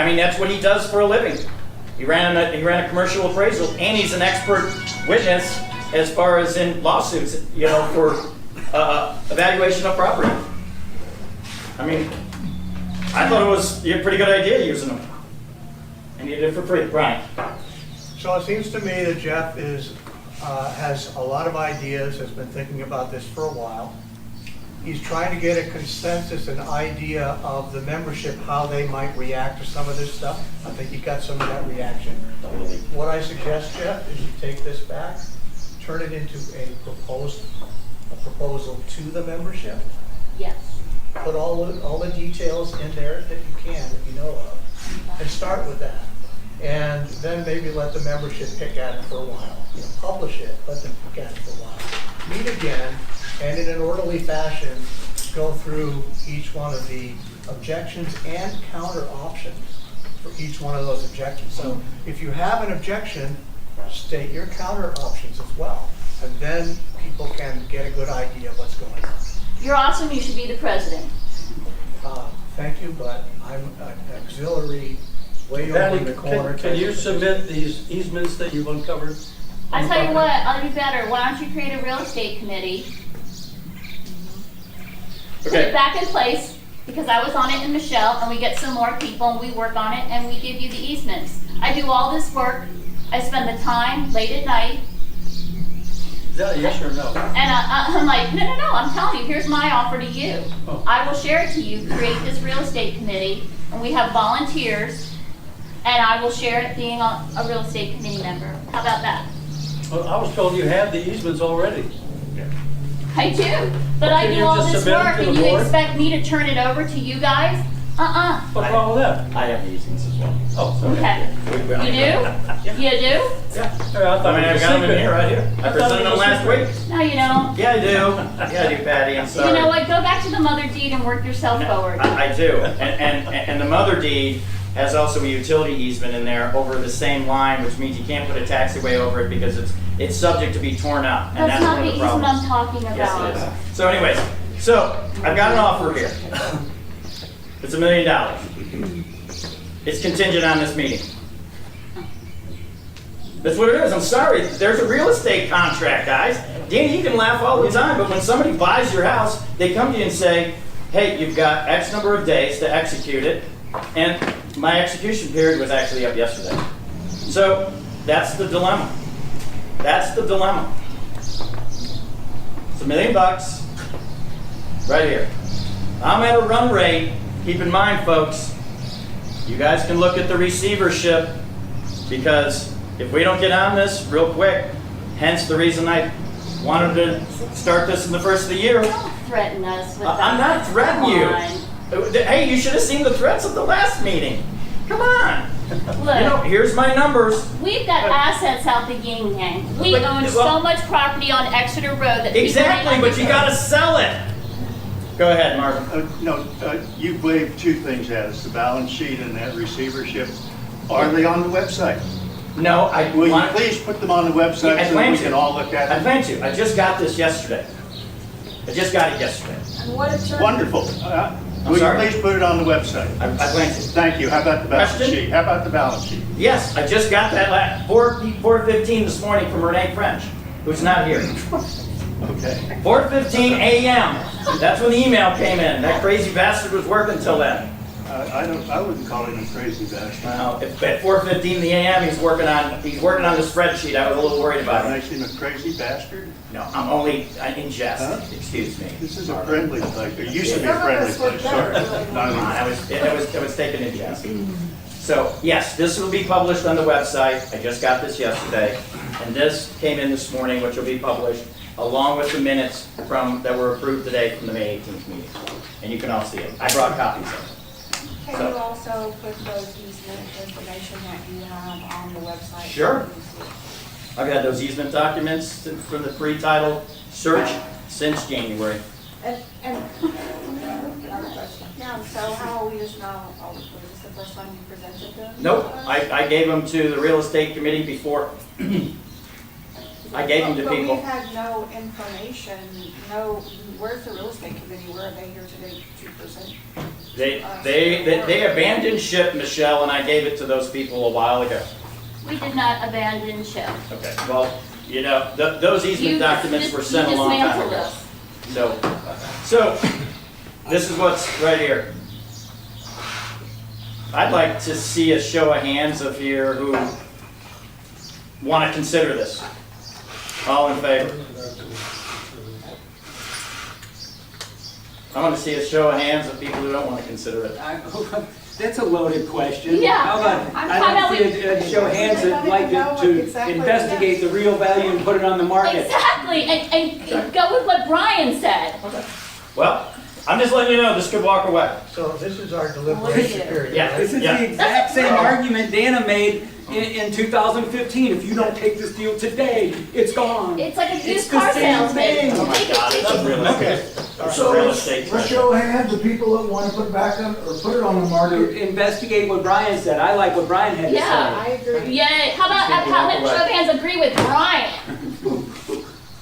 mean, that's what he does for a living. He ran a commercial appraisal, and he's an expert witness as far as in lawsuits, you know, for evaluation of property. I mean, I thought it was a pretty good idea using them, and he did it for free. Brian. So it seems to me that Jeff has a lot of ideas, has been thinking about this for a while. He's trying to get a consensus, an idea of the membership, how they might react to some of this stuff. I think he got some of that reaction. What I suggest, Jeff, is you take this back, turn it into a proposal to the membership. Yes. Put all the details in there that you can, that you know of, and start with that. And then maybe let the membership pick at it for a while. You know, publish it, let them pick at it for a while. Meet again, and in an orderly fashion, go through each one of the objections and counter options for each one of those objections. So if you have an objection, state your counter options as well. And then people can get a good idea of what's going on. You're awesome, you should be the president. Thank you, but I'm an auxiliary way over in the corner. Can you submit these easements that you've uncovered? I tell you what, I'll be better. Why don't you create a real estate committee? Put it back in place, because I was on it and Michelle, and we get some more people and we work on it and we give you the easements. I do all this work. I spend the time late at night. Is that a yes or no? And I'm like, no, I'm telling you, here's my offer to you. Oh. I will share it to you, create this real estate committee, and we have volunteers, and I will share it being a real estate committee member. How about that? Well, I was told you had the easements already. I do, but I Can do you all just this submit it work, to the and you board? expect me to turn it over to you guys? What's wrong with that? I have easements as well. Oh, Okay. You do? You do? Yeah. I I mean, I've got them in here right here. I presented them last week. No, you don't. Yeah, I do. Yeah, I do, Patty. I'm sorry. You know what? Go back to the mother deed and work yourself forward. I do. And the mother deed has also a utility easement in there over the same line, which means you can't put a taxiway over it because it's subject to be torn up, and That's that's not one the of the easement problems. I'm talking about. Yes, it is. So anyways, I've got an offer here. It's $1 million. It's contingent on this meeting. That's what it is. I'm sorry. There's a real estate contract, guys. Danny, you can laugh all the time, but when somebody buys your house, they come to you and say, hey, you've got X number of days to execute it, and my execution period was actually up yesterday. So that's the dilemma. That's the dilemma. It's $1 million right here. I'm at a run rate. Keep in mind, folks, you guys can look at the receivership, because if we don't get on this real quick, hence the reason I wanted to start this in the first of the year. Don't threaten us with that. I'm not threatening Come you. Hey, you should have seen the threats at the last meeting. Come on. on. Look. You know, here's my numbers. We've got assets out the yin yang. We But- own so much property on Exeter Road that people Exactly, might but you gotta sell it. Go ahead, Marvin. You waived two things, Addis, the balance sheet and that receivership. Are they on the website? No, I Will you want. please put them on the website I so that plan we to. can all look at I them? plan to. I just got this yesterday. I just got it yesterday. And what attorney? Wonderful. Will you sorry? please put it on the website? I plan to. Thank you. How about the balance Question? sheet? How about the balance sheet? Yes, I just got that at 4:15 this morning from Renee French, who's not here. Okay. 4:15 a.m. That's when the email came in. That crazy bastard was working till then. I wouldn't call him a crazy bastard. Well, at 4:15 the a.m. he's working on the spreadsheet. I was a little worried about it. Makes him a crazy bastard? No, I'm only in jest. Huh? Excuse me. This is a friendly place. It used to be a Some of friendly us would place, sorry. definitely- Come on, it was taken in jest. So yes, this will be published on the website. I just got this yesterday, and this came in this morning, which will be published along with the minutes that were approved today from the May 18th meeting. And you can all see it. I brought copies of it. Can you also put those easement information that you have on the website? Sure. I've had those easement documents from the pre-title search since January. And, another question. Yeah, so how are we just now, was this the first time you presented them? Nope, I gave them to the real estate committee before. I gave them to But people. we've had no information, where's the real estate committee? Where are they here today to present? They abandoned ship, Michelle, and I gave it to those people a while ago. We did not abandon ship. Okay, well, you know, those easement documents were sent a long time dismantled ago. us. So this is what's right here. I'd like to see a show of hands of here who want to consider this. All in favor? I want to see a show of hands of people who don't want to consider it. That's a loaded question. Yeah. How about, How I'd about like to show hands that like to investigate the real value and put it on the market. Exactly, and go with what Brian said. Well, I'm just letting you know this could walk away. So this is our deliberation period, Yeah. right? This is the exact same argument Dana made in 2015. If you don't take this deal today, it's gone. It's like a It's used the car same salesman. thing. Oh my God, it's a real estate. It's a real estate. Let's show of hands, the people that want to put it back on, or put it on the To market. investigate what Brian said. I like what Brian had to Yeah. say. I agree. Yay, how about, how many show of hands agree with Brian?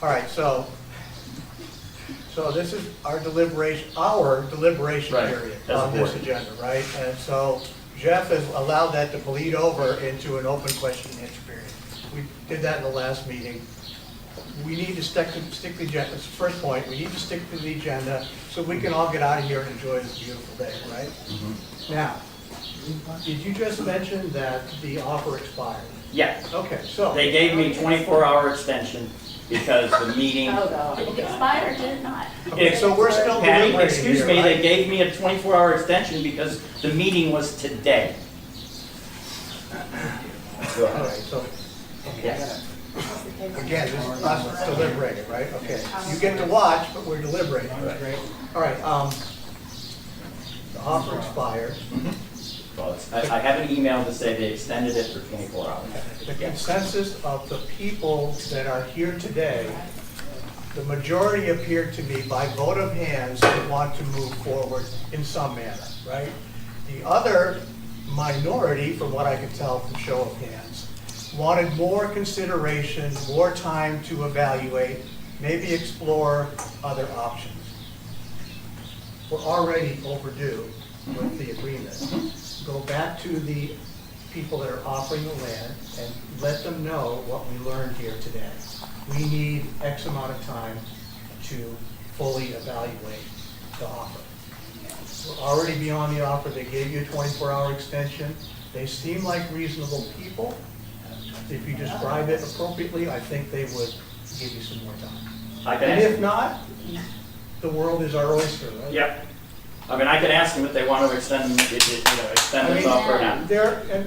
All right, so this is our deliberation Right, period as a on this board. agenda, right? And so Jeff has allowed that to bleed over into an open question and answer period. We did that in the last meeting. We need to stick to the agenda, that's the first point, we need to stick to the agenda so we can all get out of here and enjoy this beautiful day, right? Now, did you just mention that the offer expired? Yeah, Okay, so. they gave me 24-hour extension because the meeting. Did it expire or did it not? Okay, so we're still Patty, deliberating excuse here, me, right? they gave me a 24-hour extension because the meeting was today. All right, so, Yes. again, this is us deliberating, right? Okay, you get to watch, but we're deliberating, right? All right, the offer expired. Well, I have an email to say they extended it for 24 hours. The consensus of the people that are here today, the majority appear to be, by vote of hands, to want to move forward in some manner, right? The other minority, from what I could tell from show of hands, wanted more consideration, more time to evaluate, maybe explore other options. We're already overdue with the agreement. Go back to the people that are offering the land and let them know what we learned here today. We need X amount of time to fully evaluate the offer. We're already beyond the offer. They gave you a 24-hour extension. They seem like reasonable people. If you describe it appropriately, I think they would give you some more time. And if not, the world is our oyster, right? Yep. I mean, I can ask them if they want to extend this offer or not.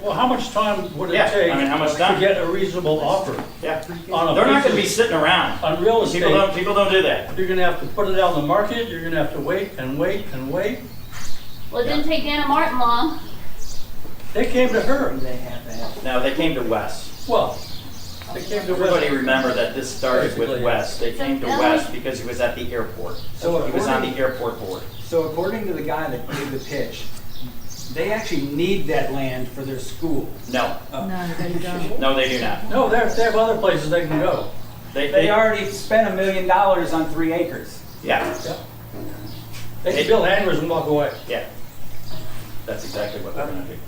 Well, how much time would it Yeah, take I mean, how much time? to get a reasonable offer? Yeah. On a They're not piece going to be sitting around. On real estate, People don't do that. you're gonna have to put it out on the market, you're gonna have to wait and wait and wait. Well, it didn't take Anna Martin long. They came to her. No, they came to Wes. Well, they came to Everybody West. remember that this started with Basically, Wes. They came to Ellie- Wes because he was at the airport. So He was on the according- airport board. So according to the guy that gave the pitch, they actually need that land for their school. No, No, they don't. no, they do not. No, they have other places they can go. They already spent $1 million on 3 acres. Yeah, They can build hangars and walk away. yeah. That's exactly what they're going to do.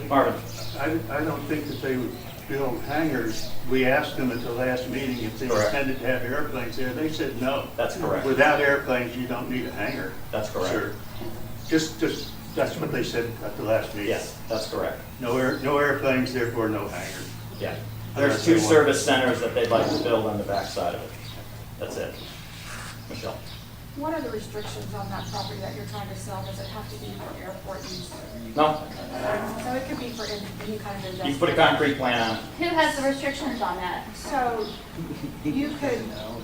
Marvin. I don't think that they would build hangars. We asked them at the last meeting if they Correct. intended to have airplanes there. They said no. That's correct. Without airplanes, you don't need a hangar. That's correct. Sir. Just, that's what they said at the last meeting. Yes, that's correct. No airplanes, therefore no hangar. Yeah. There's 2 service centers that they'd like to build on the backside of it. That's it. Michelle. What are the restrictions on that property that you're trying to sell? Does it have to be for airport use? No, So it could be for any kind of investment. you put a concrete plan on. Who has the restrictions on that? So you could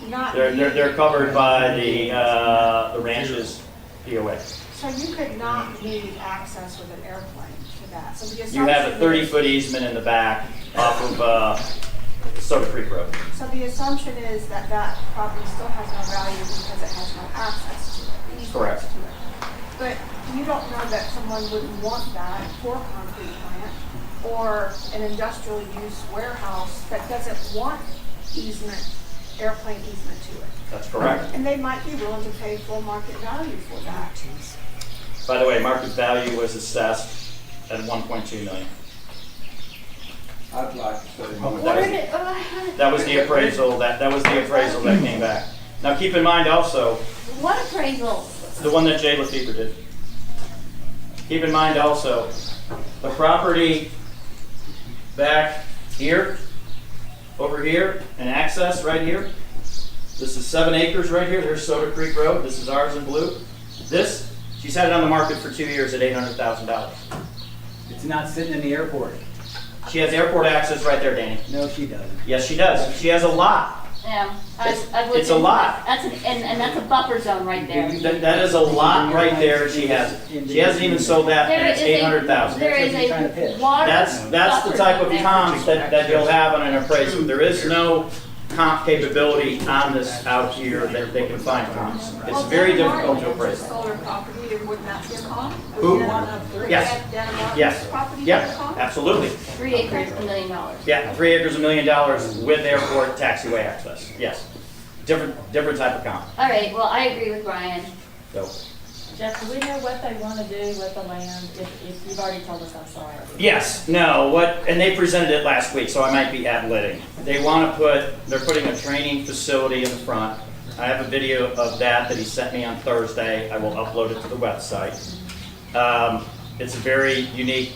not. They're covered by the ranch's POA. So you could not need access with an airplane to that. So the You have a assumption is- 30-foot easement in the back off of Soda Creek Road. So the assumption is that that property still has no value because it has no access to it. easement Correct. to it. But you don't know that someone wouldn't want that for a concrete plant or an industrial use warehouse that doesn't want airplane easement to it. That's correct. And they might be willing to pay full market value for that. By the way, market value was assessed at 1.2 million. I'd like to say. What did it, That was the appraisal. That was the appraisal that came back. Now keep in mind also, what appraisal? the one that Jay Lefevre did. Keep in mind also, the property back here, over here, and access right here. This is 7 acres right here. There's Soda Creek Road. This is ours in blue. This, she's had it on the market for 2 years at $800,000. It's not sitting in the airport. She has airport access right there, Danny. No, she doesn't. Yes, she does. She has a lot. Yeah, It's- I've looked it's a into lot. that. That's and that's a buffer zone right there. That is a lot right there. She has it. She hasn't even sold that, and it's There is $800,000. a water That's the buffer type of zone there. comps that you'll have on an appraisal. There is no comp capability on this out here that they can find comps. It's very difficult to appraise. Solar property, and wouldn't that be a comp? Who? Yes. Yes. Property Yep, be a comp? absolutely. 3 acres, $1 million. Yeah, 3 acres, $1 million with airport taxiway access. Yes. Different type of comp. All right, well, I agree with Brian. So, Jeff, do we know what they want to do with the land? If you've already told us, I'm sorry. yes, no, and they presented it last week, so I might be ad-libbing. They're putting a training facility in the front. I have a video of that he sent me on Thursday. I will upload it to the website. It's a very unique,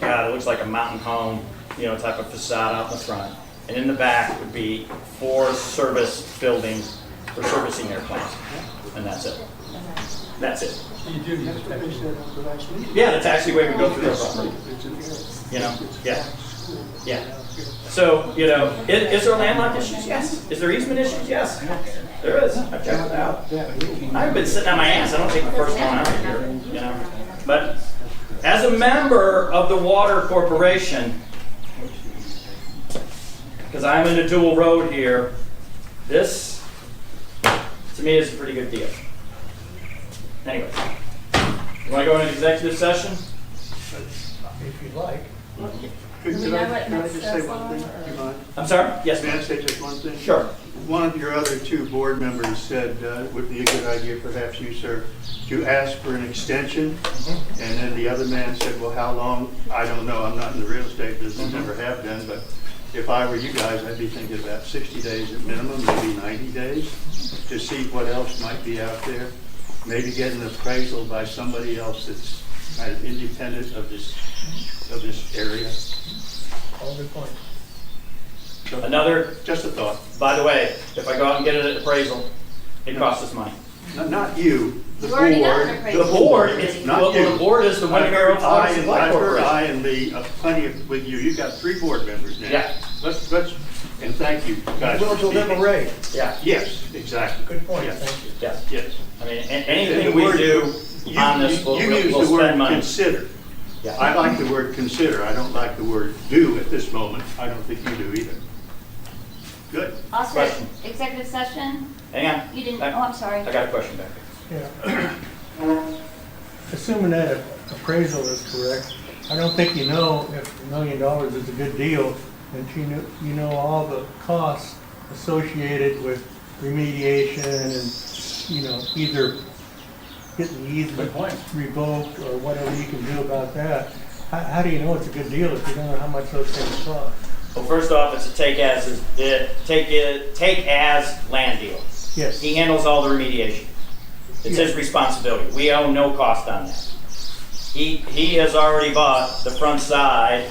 God, it looks like a mountain home, type of facade out in the front. And in the back would be 4 service buildings for servicing airplanes. And that's it. That's it. You do need to pay. Yeah, the taxiway would go through their property. Yeah. Yeah. So, is there landlocked issues? Yes. Is there easement issues? Yes. There is. I've checked it out. I've been sitting on my ass. I don't take the first one out here, But as a member of the Water Corporation, because I'm in a dual road here, this, to me, is a pretty good deal. Anyway, You want to go into executive session? If you'd like. Could Do we know I what next just say steps one thing? are, Do you mind? I'm sorry? Yes, May I ma'am. say just one thing? Sure. One of your other two board members said it would be a good idea, perhaps you, sir, to ask for an extension. And then the other man said, well, how long? I don't know. I'm not in the real estate business, never have been. But if I were you guys, I'd be thinking about 60 days at minimum, maybe 90 days, to see what else might be out there. Maybe get an appraisal by somebody else that's kind of independent of this area. All good point. So, Another, just a thought. by the way, if I go out and get an appraisal, it costs us money. Not you, the You already got an board. appraisal. The board, is, Not well, you. the board is the Windermere I've Water Supply heard Corporation. I and Lee, plenty of, with you, you've got 3 board members now. Yeah. Let's, and thank you guys We'll for speaking. deliberate. Yeah, Yes, exactly. Good point, Yes. thank you. yeah. Yes. I mean, The anything we word- do You on this, we'll use the spend word money. consider. Yeah. I like the word consider. I don't like the word do at this moment. I don't think you do either. Good. Also, Question. executive session, Hang on. you didn't, I- oh, I'm sorry. I got a question back there. Yeah. Assuming that appraisal is correct, I don't think you know if $1 million is a good deal, and you know all the costs associated with remediation and, either getting the easement Good point. revoked or whatever you can do about that. How do you know it's a good deal if you don't know how much those things cost? Well, first off, it's a take as land deal. Yes. He handles all the remediation. It's his responsibility. We owe no cost on that. He has already bought the front side,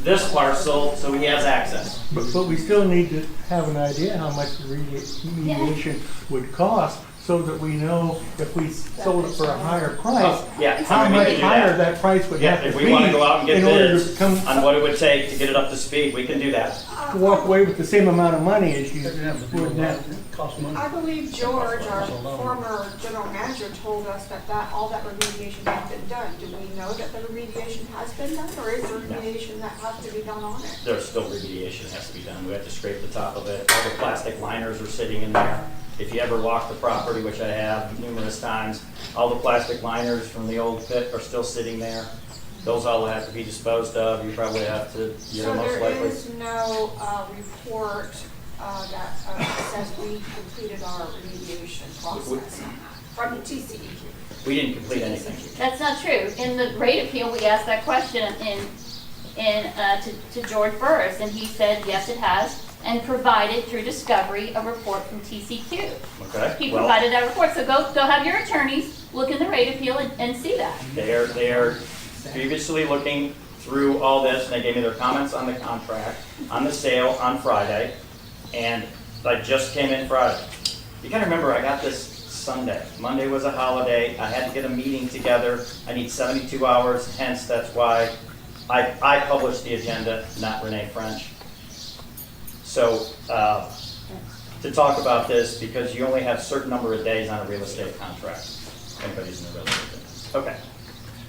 this parcel, so he has access. But we still need to have an idea how much remediation would cost, so that we know if we sold it for a higher price, Oh, yeah. how we much can do higher that. that price would Yeah, have to if be. we want to go out and get in order bids to come on what it would take to get it up to speed, we can do that. to walk away with the same amount of money as you Doesn't have to do would a now. lot. Cost money. I believe George, our former general manager, told us that all that remediation had been done. Do we know that the remediation has been done, or is there remediation that has to be done on it? There's still remediation that has to be done. We have to scrape the top of it. All the plastic liners are sitting in there. If you ever walk the property, which I have numerous times, all the plastic liners from the old pit are still sitting there. Those all have to be disposed of. You probably have to, So most there likely. is no report that says we completed our remediation process from the TCEQ. We didn't complete anything. That's not true. In the rate appeal, we asked that question to George Burris, and he said, yes, it has, and provided through discovery a report from TCQ. Okay? He Well, provided that report, so go have your attorneys look in the rate appeal and see that. they are previously looking through all this, and they gave me their comments on the contract, on the sale on Friday, and I just came in Friday. You gotta remember, I got this Sunday. Monday was a holiday. I had to get a meeting together. I need 72 hours, hence that's why I published the agenda, not Renee French. So, to talk about this, because you only have a certain number of days on a real estate contract. If anybody's in the real estate business. Okay.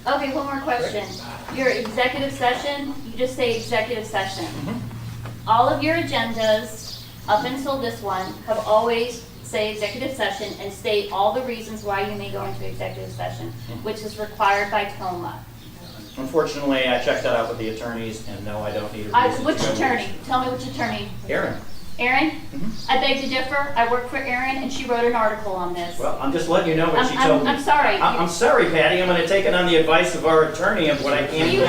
Okay, one more question. Your executive session, you just say executive session. All of your agendas, up until this one, have always say executive session and state all the reasons why you may go into executive session, which is required by TOMA. Unfortunately, I checked that out with the attorneys, and no, I don't need a reason to Which go. attorney? Tell me which attorney. Aaron. Erin? I beg to differ. I work for Erin, and she wrote an article on this. Well, I'm just letting you know what she told me. I'm sorry. I'm sorry, Patty. I'm going to take it on the advice of our attorney of what I can't do.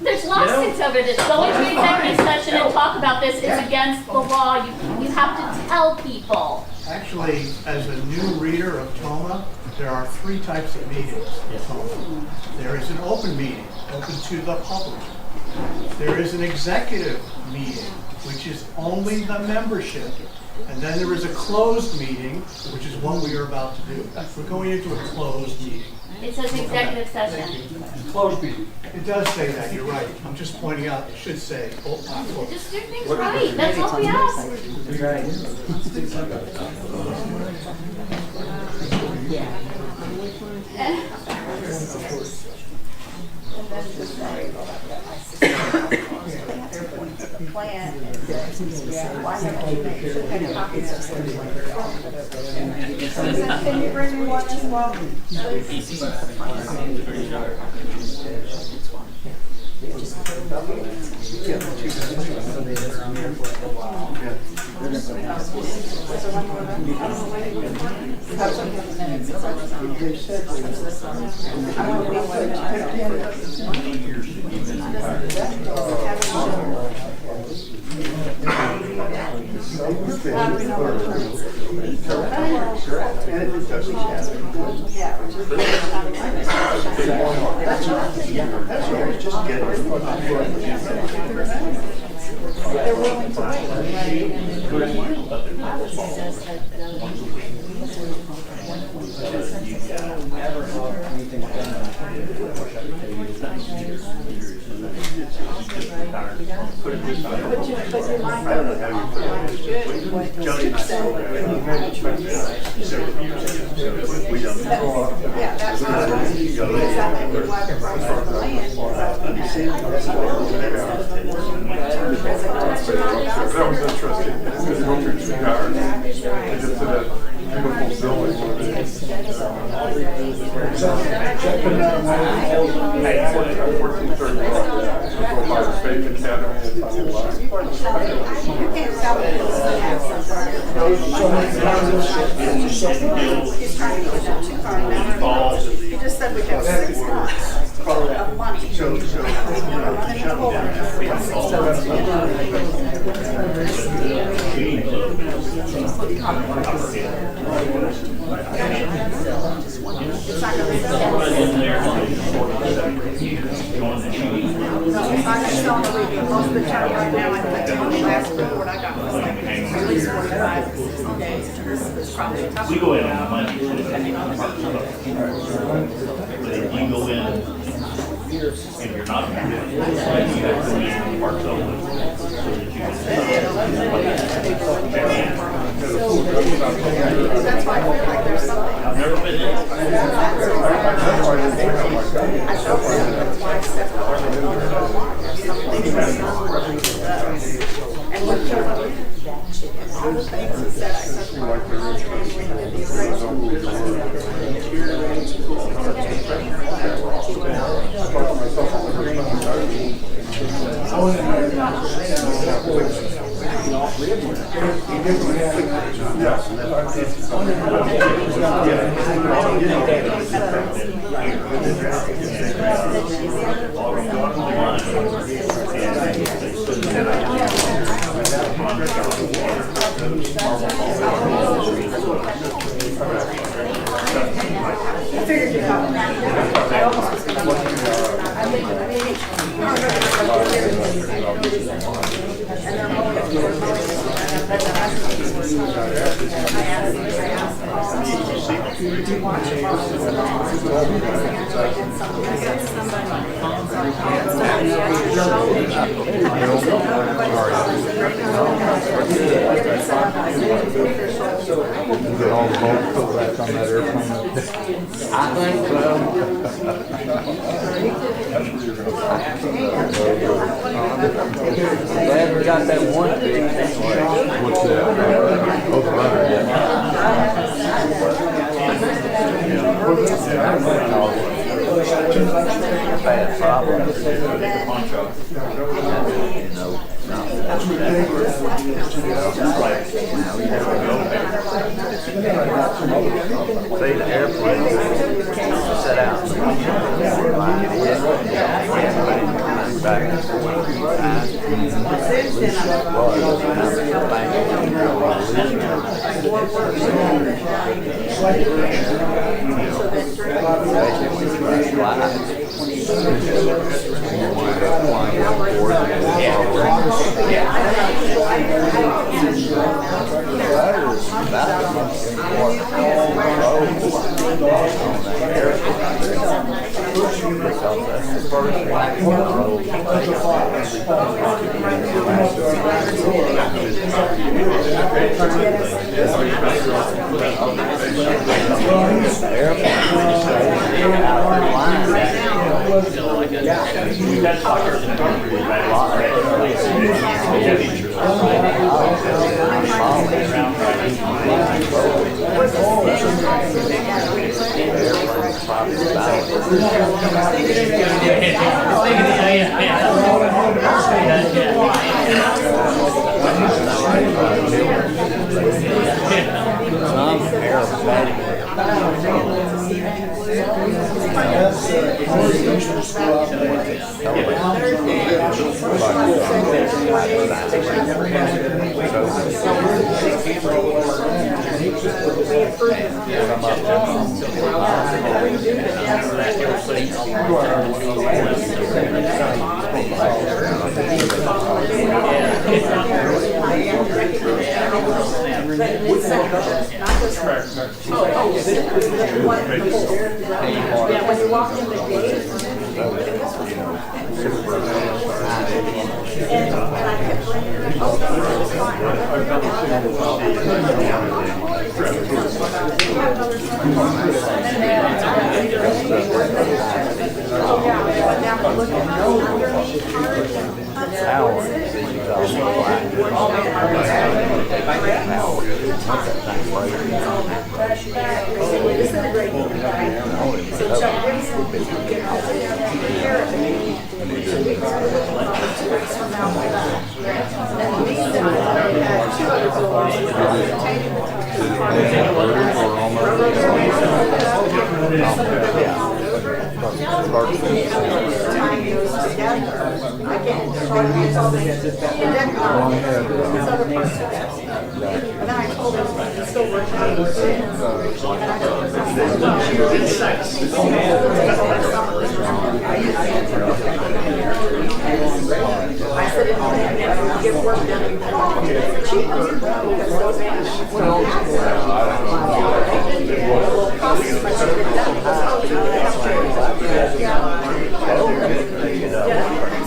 There's lawsuits over this. Go into executive session and talk about this. It's against the law. You have to tell people. Actually, as a new reader of TOMA, there are 3 types of meetings in TOMA. There is an open meeting, open to the public. There is an executive meeting, which is only the membership. And then there is a closed meeting, which is what we are about to do. We're going into a closed meeting. It says executive session. Closed meeting. It does say that, you're right. I'm just pointing out, it should say. Just do things right. That's all we ask. And then just sorry about that. Plan. Why haven't you made sure that copies of Susan, can you bring me one as well? They're willing to Put it this way. I don't know how you put it. Jody and I spoke about it several years ago. We don't know. Yeah, that's what I was, because I think we want the price of the land. That was interesting, because you go through 2 yards, and get to that beautiful building where they, 1430, go by the Faith Academy and Tommy Line. You can't tell me it's he's trying to get that 2-car now. He just said we have 6 months of money. So, shut It's not gonna sell. No, it's not gonna sell on the weekend. Most of the time right now, I think the last report I got was like at least 45 to 60 days. It's probably tough. We go in on Monday, depending on the park stuff. But if you go in and you're not going to do it, you have to be in the park open so that you can. That's why I feel like there's something. I've never been in. That's why I felt that's why I stepped up. There's something. And what all the things he said, I said, I figured you out. I almost was going to Get all the boats put back on that airplane. I think so. Glad we got that one fixed anyway. What's that? Oh, the runner, yeah. Bad problem. Say the airplane set out. Back.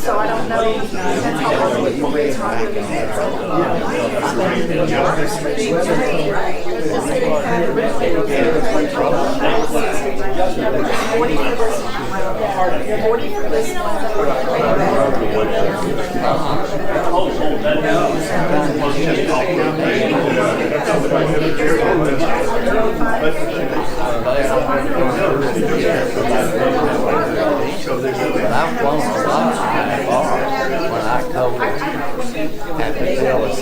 So I don't know, that's how long it's I've flown a lot when I told her at the WSC,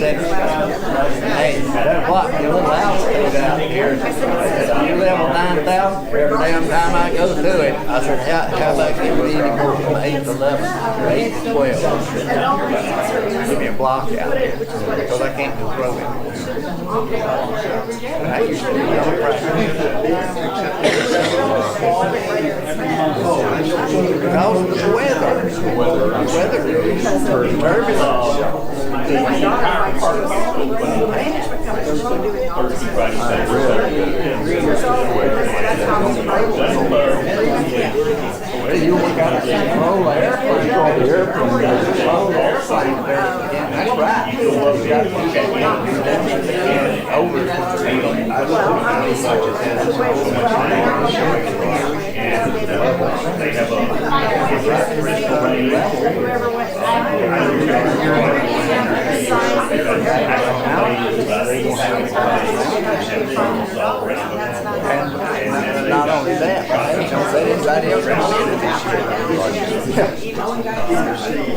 hey, that block, your little house is out here. I said, you level 9,000 every damn time I go through it. I said, how about you need to go from 8 to 11 or 8 to 12? Give me a block out here because I can't control it. I used to be on because of the weather. The weather is turbulent. Well, you look out the control there, or you go here from the control there. That's right. You got to over They have and not only that, but anybody else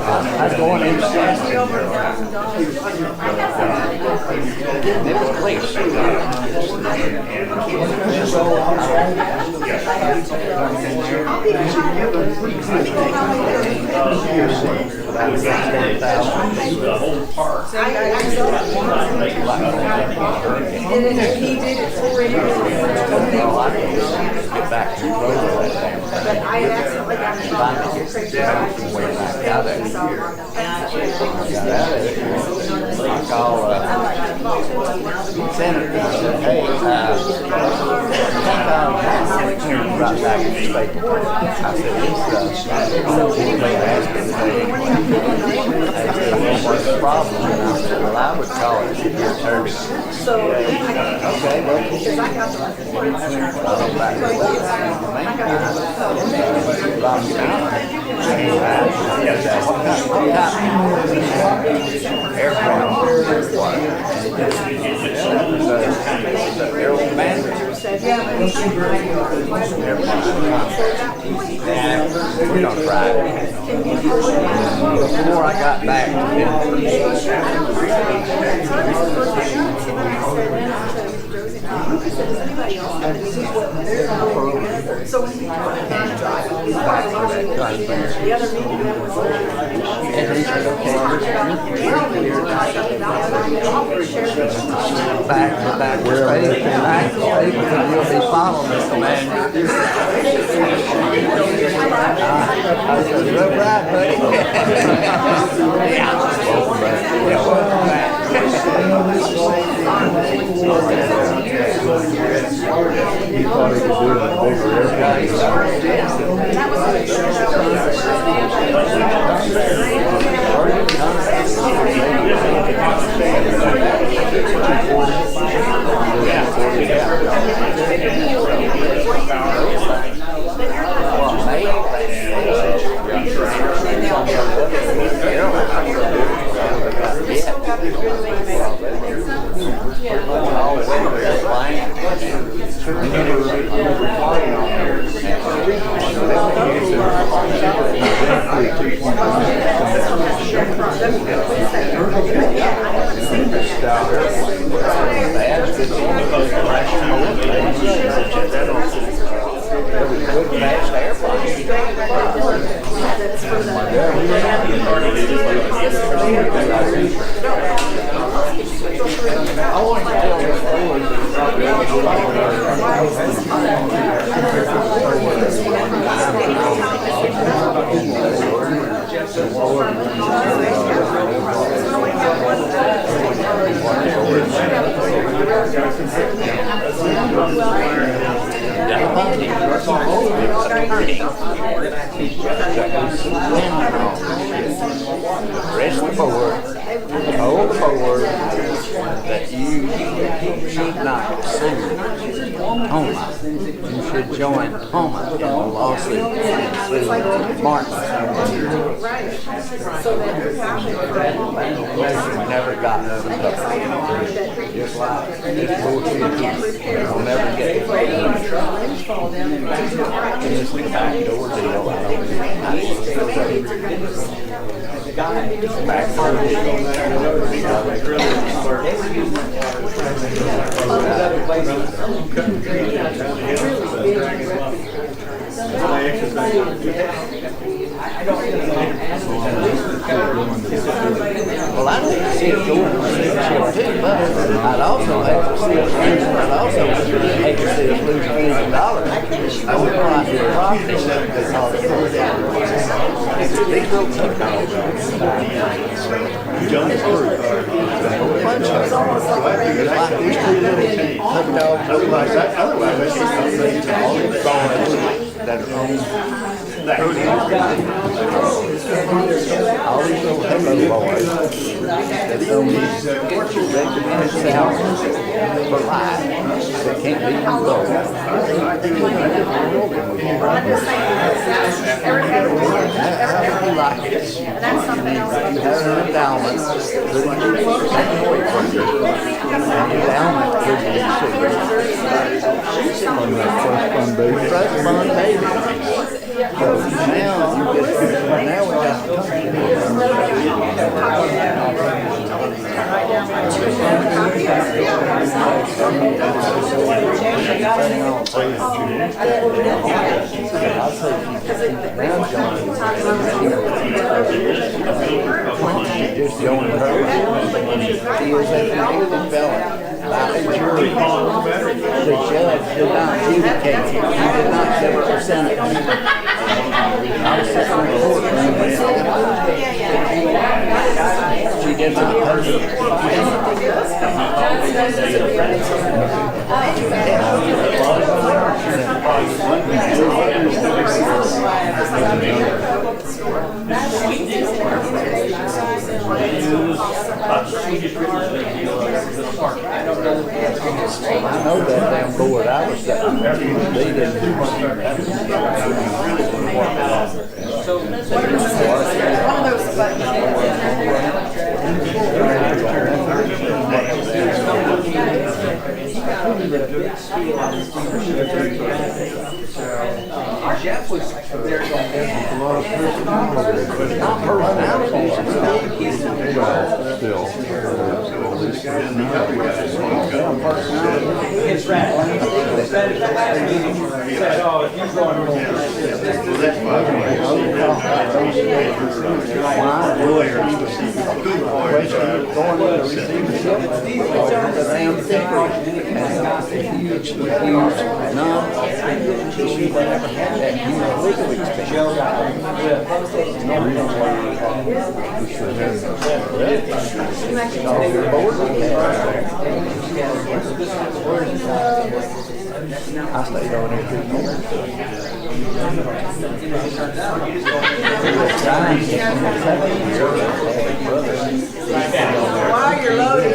I was going in it was police. the whole park. He did it for it. Get back to that damn thing. But I accidentally got it. Finally get down, way back out of it. I call Senator, I said, hey, right back in the state. I said, he's asking what's the problem? And I said, well, I would call it severe turbulence. So, Okay, well, because I got the I'm back to aircraft. Their old manager. We're gonna try it. Before I got back to back where you'll be following this man. I said, real right, buddy. Welcome back. He thought he could do it in a bigger Rest the board, hold the board that you should not sue TOMA. You should join TOMA in the lawsuit and sue Martin. Never got nothing up. Just like this bullshit, you'll never get it. This back door deal, I don't back door well, I'd like to see it go too, but I'd also like to see it lose $1 million. I would buy the property these little that are owned all these little hello boys that don't need recommended salaries for life that can't be controlled. Like this. You have an endowment that endowment could be on that trust fund baby. trust fund baby. So now we got just joining her. She was a convicted felon by the jury. The judge did not adjudicate. He did not give her a sentence. I was sitting in the courtroom. She did not hurt him. I know that damn board I was sitting. They didn't do much. then the other guy spoke up. His friend said oh, if you go on Well, that's why lawyers, good lawyers, I stayed over there 2 years. While you're loading.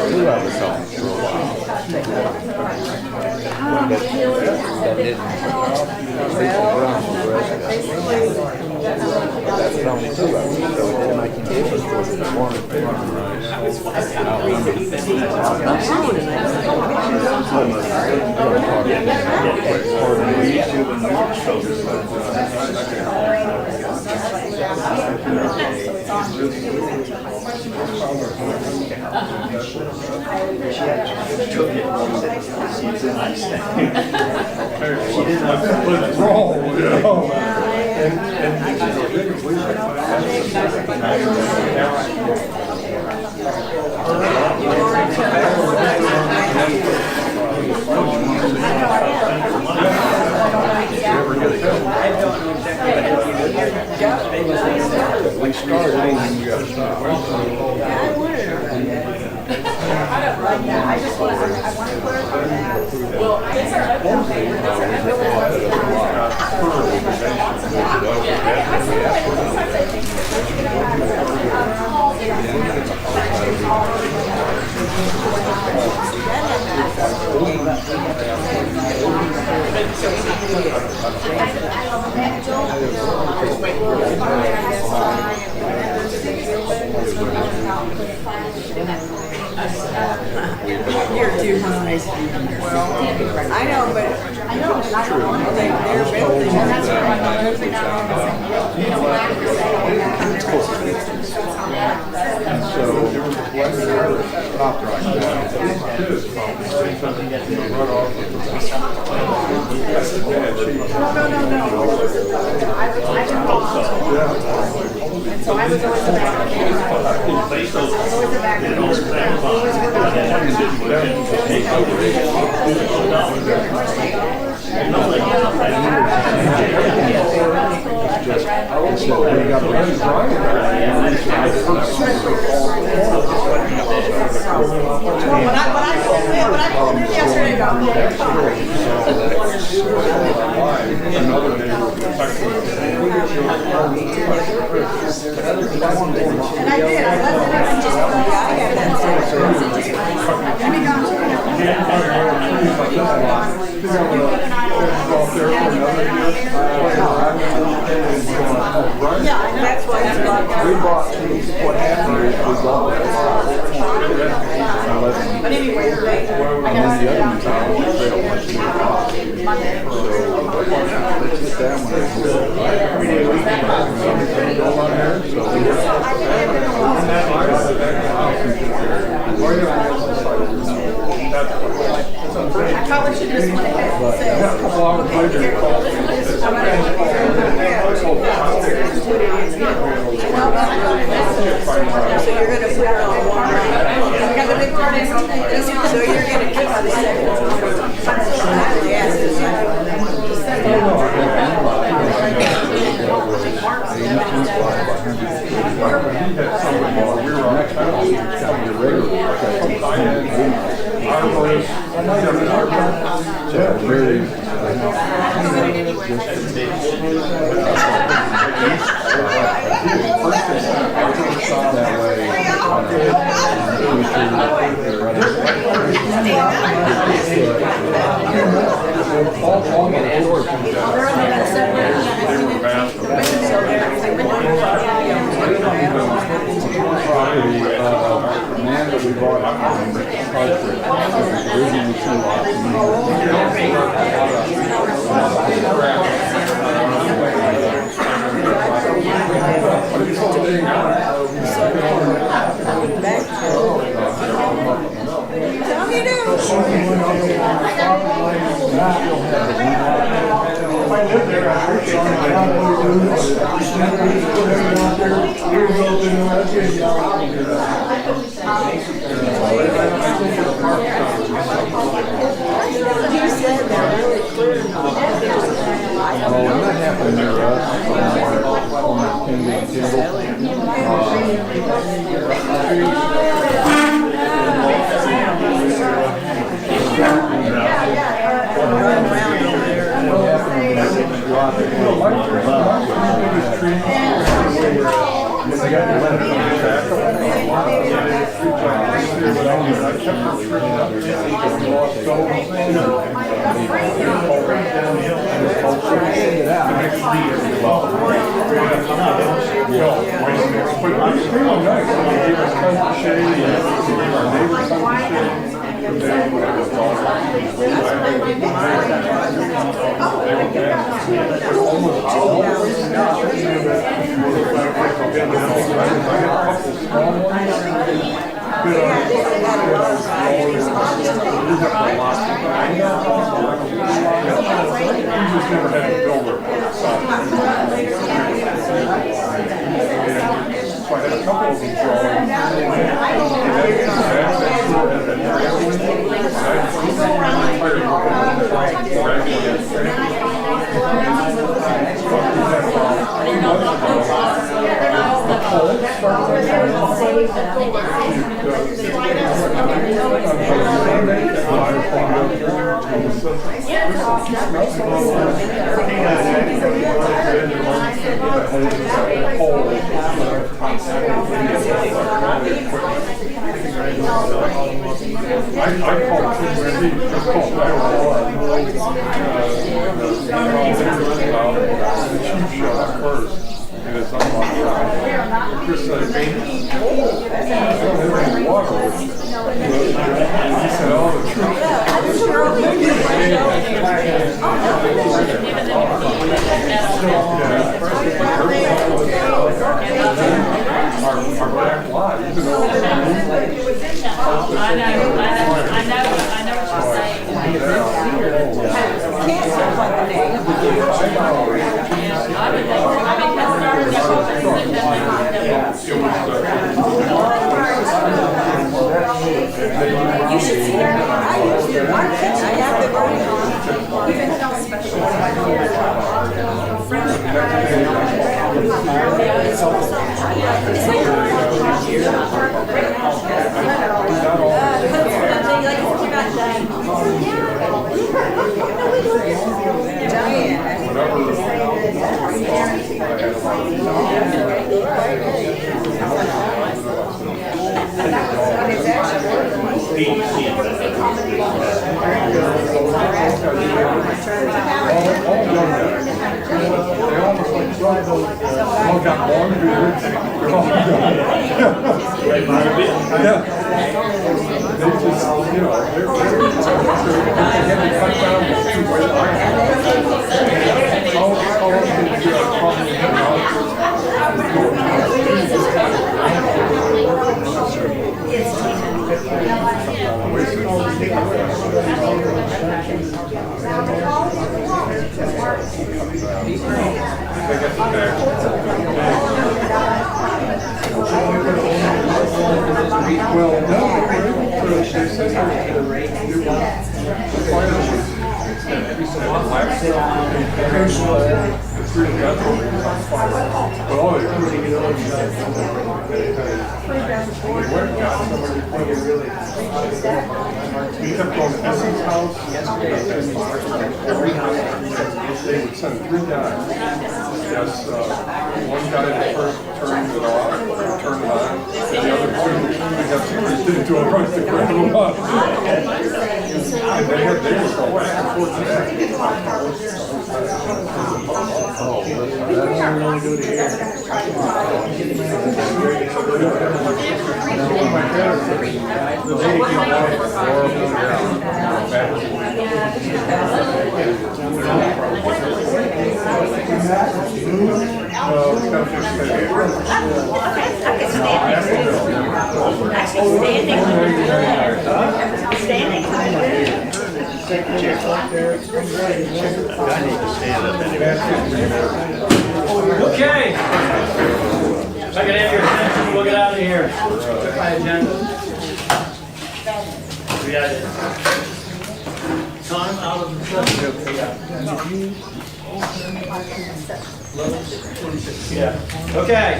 Two of us on for a while. That didn't. People run for the rest of us. That was only 2 of us, so it didn't make any difference whether it was 1 or What's wrong, you know? We started and you got to stop. I just want to clarify that. Well, these are You're too high. Well, I know, but I don't think they're building. So I was always the back. When I told him yesterday about their car. And I did. I let them just I had that. Let me go. Yeah, that's why it's We bought, what happened is we bought that. But anyway, I got the other ones out. I probably should just went ahead and say, so you're going to put it on one line. I got the big part in, so you're going to keep the second. Yes. Man that we bought originally We kept going to Essen's house, every house, they would send 3 guys. Yes, one guy that first turned it off, or turned it on, and the other 2, we got somebody didn't do a rush to grab them up. And they would go back and forth to that. really good here. The lady came Take a chair. I need to stand up anyway. Okay. If I can have your attention, we'll get out of here. Check my agenda. We got it. Time out of the session. Yeah. Okay.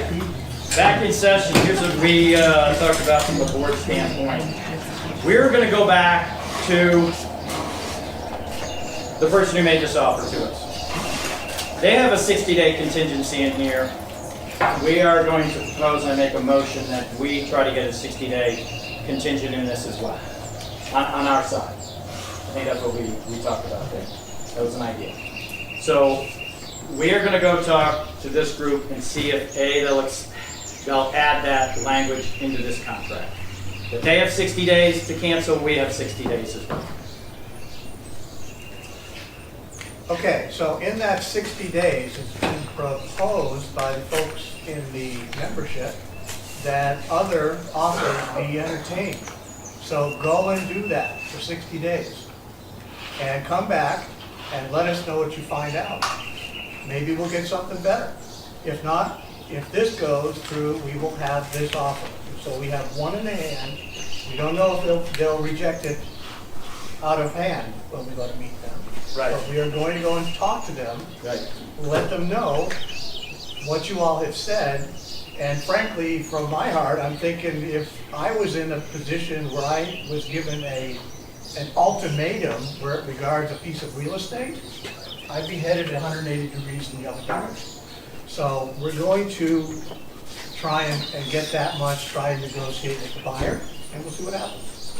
Back in session. Here's what we talked about from the board standpoint. We're going to go back to the person who made this offer to us. They have a 60-day contingency in here. We are going to propose and make a motion that we try to get a 60-day contingent in this as well, on our side. I think that's what we talked about there. That was an idea. So we are going to go talk to this group and see if they'll add that language into this contract. If they have 60 days to cancel, we have 60 days as well. Okay, so in that 60 days, it's been proposed by the folks in the membership that other offers be entertained. So go and do that for 60 days. And come back and let us know what you find out. Maybe we'll get something better. If not, if this goes through, we will have this offer. So we have one in the hand. We don't know if they'll reject it out of hand when we go to meet them. Right. But we are going to go and talk to them. Right. Let them know what you all have said. And frankly, from my heart, I'm thinking if I was in a position where I was given an ultimatum where it regards a piece of real estate, I'd be headed 180 degrees in the other direction. So we're going to try and get that much, try and negotiate with the buyer, and we'll see what happens.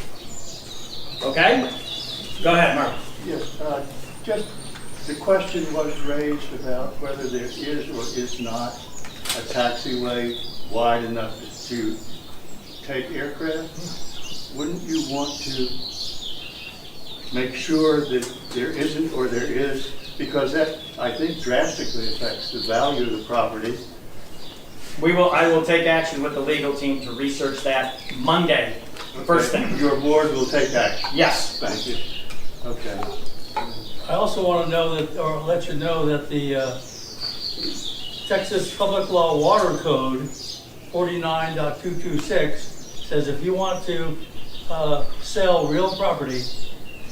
Okay? Go ahead, Mark. Yes, just the question was raised about whether there is or is not a taxiway wide enough to take aircraft. Wouldn't you want to make sure that there isn't or there is, because that, I think, drastically affects the value of the property. I will take action with the legal team to research that Monday, first thing. Your board will take action? Yes. Thank you. Okay. I also want to know that, or let you know that the Texas Public Law Water Code 49.226 says if you want to sell real property,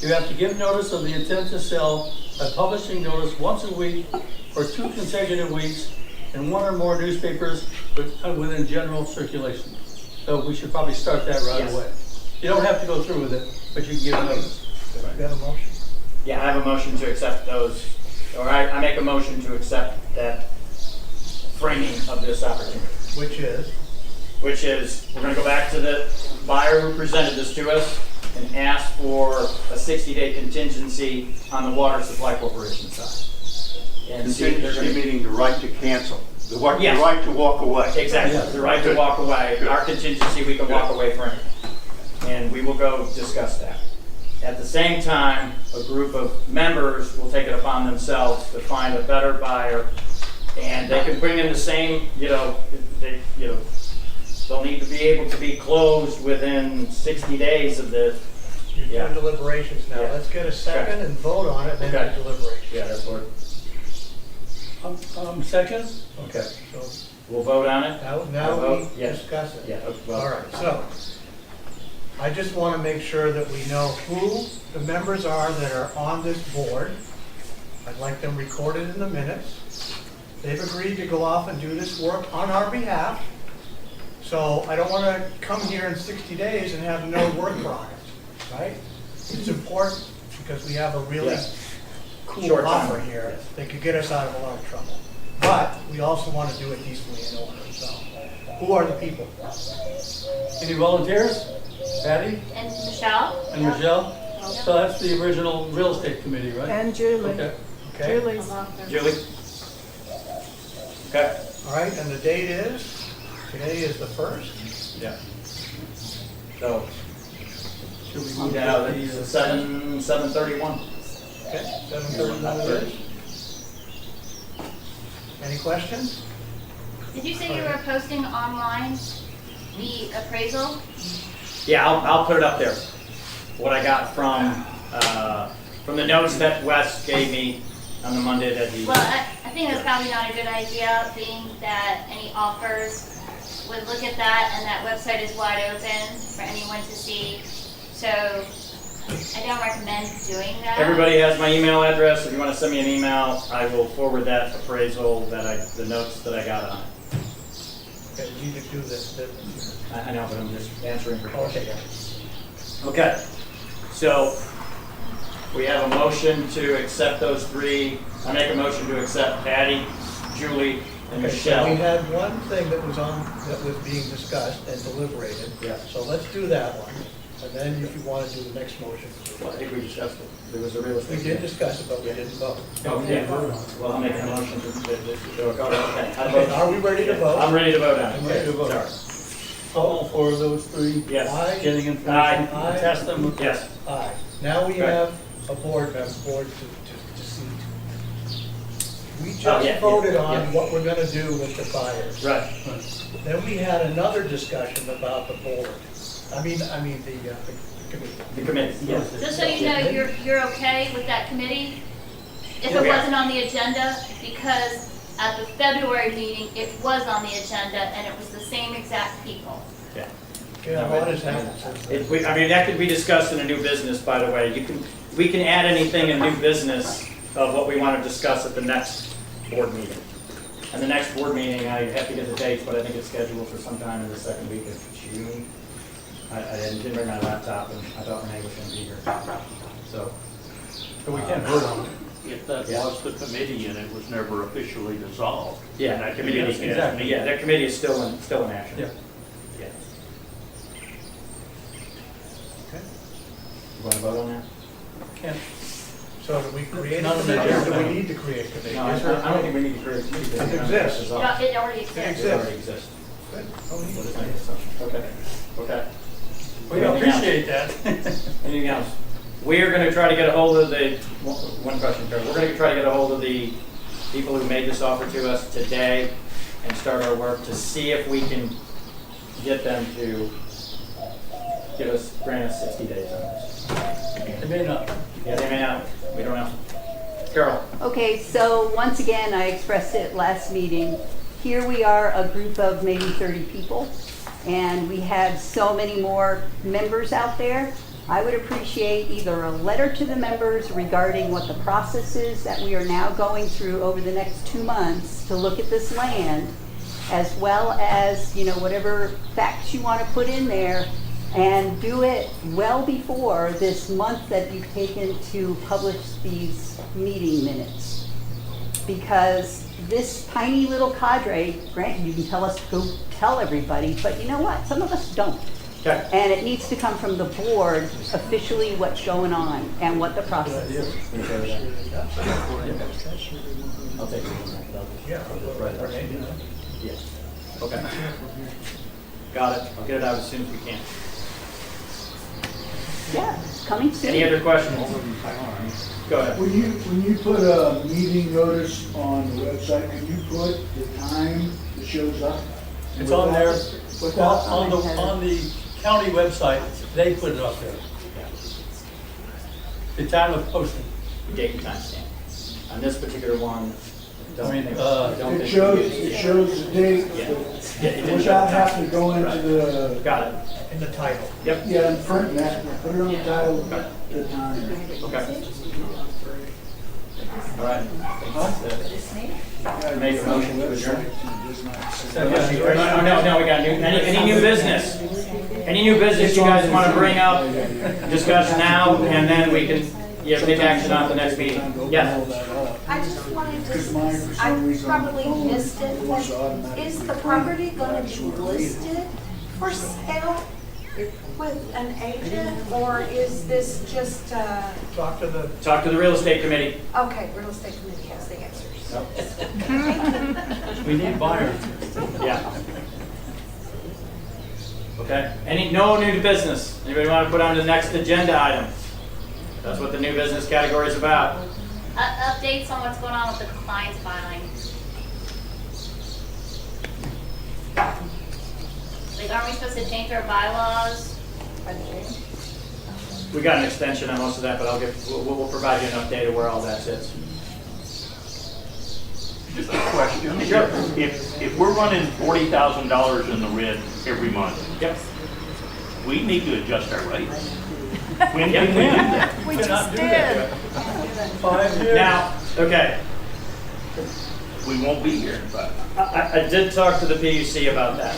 you have to give notice of the intent to sell by publishing notice once a week for 2 consecutive weeks in 1 or more newspapers within general circulation. So we should probably start that right away. You don't have to go through with it, but you can give notice. You have a motion? Yeah, I have a motion to accept those, or I make a motion to accept that framing of this opportunity. Which is? Which is, we're going to go back to the buyer who presented this to us and ask for a 60-day contingency on the Water Supply Corporation side. And see if they're Contingency going to... meaning the right to cancel, the right Yes. to walk away. Exactly, the right to walk away. Our contingency, we can walk away for anything. And we will go discuss that. At the same time, a group of members will take it upon themselves to find a better buyer, and they can bring in the same, they'll need to be able to be closed within 60 days of the... You're doing deliberations now. Yeah. Let's get a second and vote on it, then do deliberations. Yeah, that's what... Second? Okay. So We'll vote on it? now we Yes. discuss it. Yeah, well... All right, so I just want to make sure that we know who the members are that are on this board. I'd like them recorded in the minutes. They've agreed to go off and do this work on our behalf. So I don't want to come here in 60 days and have no work product, right? It's important because we have a really cool Short offer time. here Yes. that could get us out of a lot of trouble. But we also want to do it decently in order. So who are the people? Any volunteers? Patty And Michelle? and Michelle? So that's the original real estate committee, right? And Julie. Okay. Okay. Julie's. Julie? Okay. All right, and the date is? Today is the 1st. Yeah. So, Should we move yeah, to it's the 7:31. Okay, 7:31 it is. Any questions? Did you say you were posting online the appraisal? Yeah, I'll put it up there. What I got from from the notes that Wes gave me on the Monday that he. Well, I think that's probably not a good idea, being that any offers would look at that, and that website is wide open for anyone to see. So I don't recommend doing that. Everybody has my email address. If you want to send me an email, I will forward that appraisal the notes that I got on it. Okay, we need to do this. I know, but I'm just answering for Okay. questions. Okay, so we have a motion to accept those three. I make a motion to accept Patty, Julie, and Okay, so Michelle. we had one thing that was being discussed and deliberated. Yeah. So let's do that one. And then if you want to do the next motion. Well, I think we discussed it. There was a real estate. We did discuss it, but we didn't vote. Oh, yeah. Well, I'm making a motion to go. Okay. Okay, are we ready to vote? I'm ready to vote on it. I'm ready to vote. Sorry. All for those three? Yes. Aye. Getting information, Aye. test them. Yes. Aye. Now we Good. have a board to seat. We Oh, just yeah, voted yeah, on yeah. what we're gonna do with the buyers. Right. Then we had another discussion about the board. I mean the committee. The committee, yes. Just so you know, you're okay with that committee? If it Yeah. wasn't on the agenda, because at the February meeting, it was on the agenda, and it was the same exact people. Yeah. Yeah, what has happened since then? I mean, that could be discussed in a new business, by the way. We can add anything in new business of what we want to discuss at the next board meeting. And the next board meeting, I have to get the dates, but I think it's scheduled for sometime in the second week of June. I didn't bring my laptop, and I thought Renee was going to be here. So. So we can't vote on it. If that was the committee and it was never officially dissolved. Yeah, then that committee yes, can't exactly. meet. Yeah, that committee is still in action. Yeah. Yeah. Okay. You want to vote on that? Can't. So do we create a Not on the committee, or do agenda. we need to create a committee? No, I don't think we need to create a committee. It exists. It already It exists. It already exists. Good. Oh, we need We'll to just make an assumption. Okay. Okay. We appreciate that. Anything else? We are going to try to get a hold of one question, Carol. We're going to try to get a hold of the people who made this offer to us today and start our work to see if we can get them to grant us 60 days on this. They may not. Yeah, they may not. We don't know. Carol. Okay, so once again, I expressed it last meeting. Here we are, a group of maybe 30 people, and we have so many more members out there. I would appreciate either a letter to the members regarding what the process is that we are now going through over the next 2 months to look at this land, as well as, whatever facts you want to put in there, and do it well before this month that you've taken to publish these meeting minutes. Because this tiny little cadre, granted, you can tell us to go tell everybody, but you know what? Some of us don't. Okay. And it needs to come from the board officially what's going on and what the process is. I'll take it. Yeah. Right. Yes. Okay. Got it. I'll get it out as soon as we can. Yeah, coming soon. Any other questions? Go ahead. When you put a meeting notice on the website, can you put the time that shows up? It's on there. Without, On the county website, they put it up there. The time of posting. Date and time stamp. On this particular one, don't think. it shows the date without having to go into the. Got it. In the title. Yep. Yeah, in front of that, put it on the title, the time. Okay. All right. Make a motion to adjourn. No, we got any new business? Any new business you guys want to bring up, discuss now, and then we can, take action on the next meeting? Yes. I just wanted to, I probably missed it, but is the property gonna be listed for sale with an agent, or is this just, Talk to the real estate committee. okay, real estate committee has the answers. We need buyers. Yeah. Okay. No new business? Anybody want to put on the next agenda item? That's what the new business category is about. Updates on what's going on with the compliance filing. Like, aren't we supposed to change our bylaws? we got an extension on most of that, but we'll provide you an update of where all that sits. Just a question. Sure. If we're running $40,000 in the red every month, Yep. we need to adjust our rates. When Yep. can we do that? We just did. 5 years. Now, okay, We won't be here in 5 years. I did talk to the PUC about that.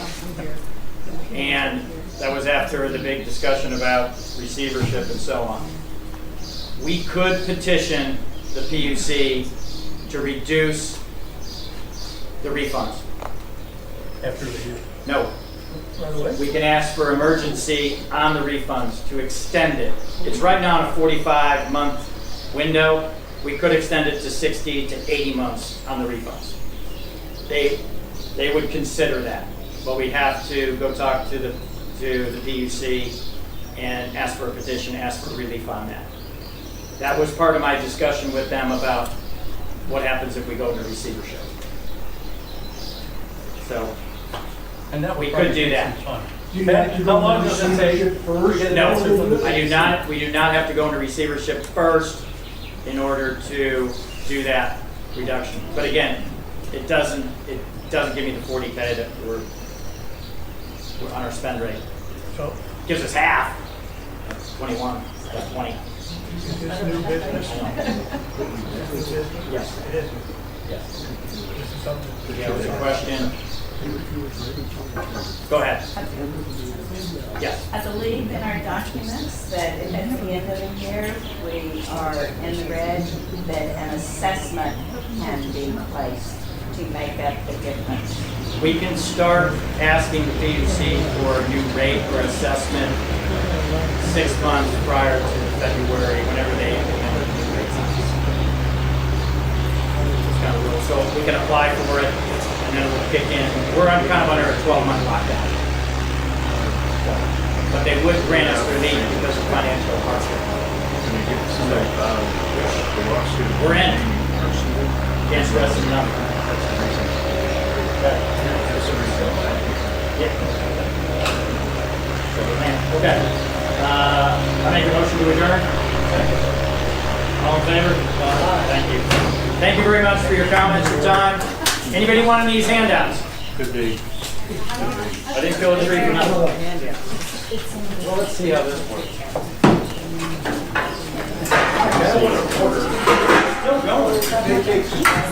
And that was after the big discussion about receivership and so on. We could petition the PUC to reduce the refunds. After the year. No, Right away. we can ask for emergency on the refunds to extend it. It's right now in a 45-month window. We could extend it to 60 to 80 months on the refunds. They would consider that, but we have to go talk to the PUC and ask for a petition, ask for relief on that. That was part of my discussion with them about what happens if we go into receivership. So And that would we probably could do take that. some time. Do you have to go How long into does it take? receivership first? to get an answer from No, the I do PUC? not. We do not have to go into receivership first in order to do that reduction. But again, it doesn't give me the 40K that we're on our spend rate. So, Gives us half. That's 21. That's 20. is this new business? Yes. It is. Yes. This is something. Yeah, was a question. Go ahead. Yes. I believe in our documents that at the end of the year, we are in the red, that an assessment can be placed to make up the difference. We can start asking the PUC for a new rate or assessment 6 months prior to February, whenever they implement the new rate size. It's kind of rule. So we can apply for it, and then it will kick in. We're kind of under a 12-month lockdown. But they would grant us relief because of financial hardship. We're in. Can't stress it enough. Okay. I make a motion to adjourn. All in favor? Thank you. Thank you very much for your comments, your time. Anybody want any of these handouts? Could be. I didn't go through for nothing. Well, let's see how this works. Still going.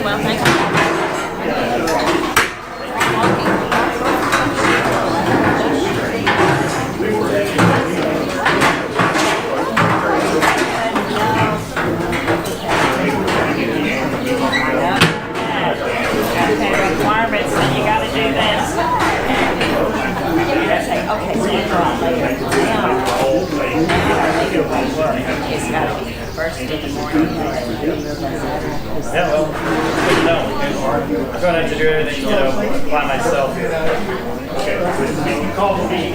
Well, thank requirements, and you gotta do this. Okay, so you go out later. It's gotta be first thing in the morning. Yeah, well, good to know. I'm going to do everything, by myself. Okay. You call me.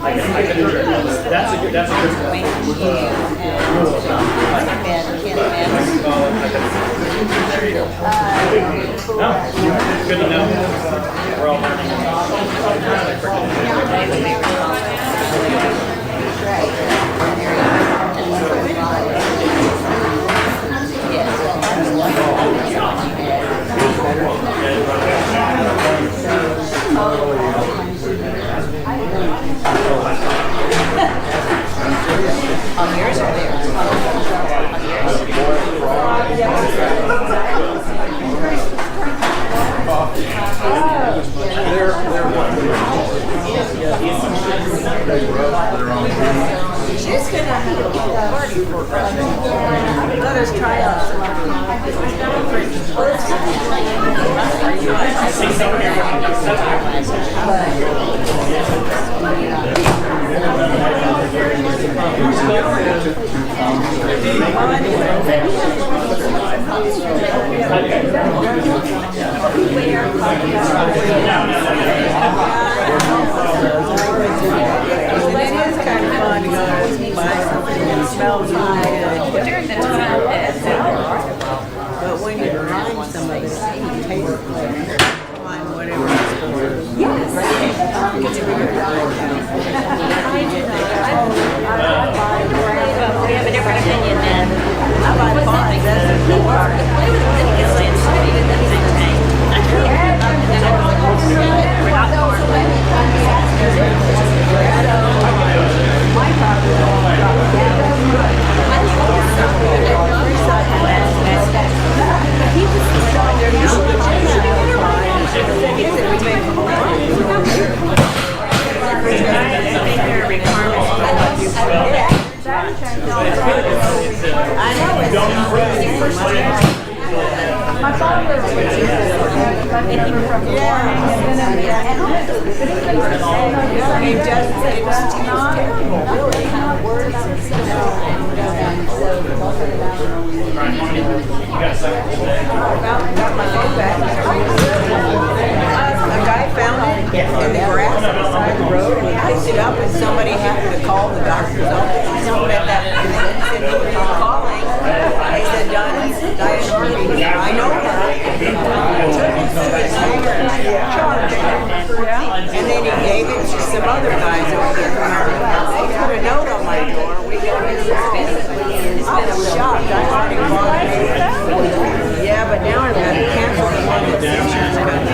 I can do it. That's a good There you go. No, good to know. We're all learning. On yours or theirs? She's gonna have a party for us. Let us try out some of It is kind of fun to go buy something. We have a different opinion then. I buy bonds, that's a key part. My father was from the morning and then A guy found it in the grass beside the road and he picked it up and somebody happened to call the doctor's office and someone at that he said he was calling. They said, Diane Harvey, I know her. Took it to his finger and charged her. And then he gave it to some other guys over there. They put a note on my door. We got it. I was shocked. I thought he bought it. Yeah, but now I'm going to cancel the one with the insurance company.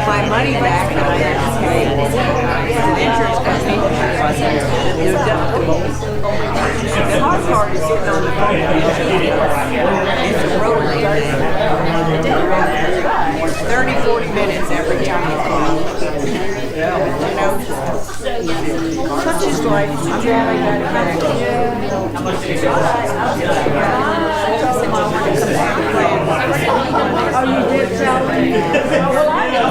My money back and I have to pay the insurance company. They're deductible. The hard part is sitting on the phone. It's a road 30, 40 minutes every time you call. You know, such is life. I'm glad I got it back. oh, you did tell me? Well, I know.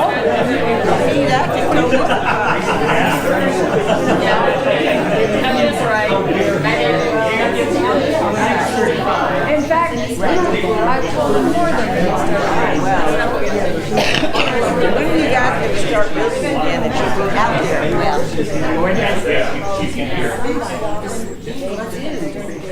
See, that can go with the price. That's right. In fact, I told him more than this. When you guys going to start building again that you'll be out there?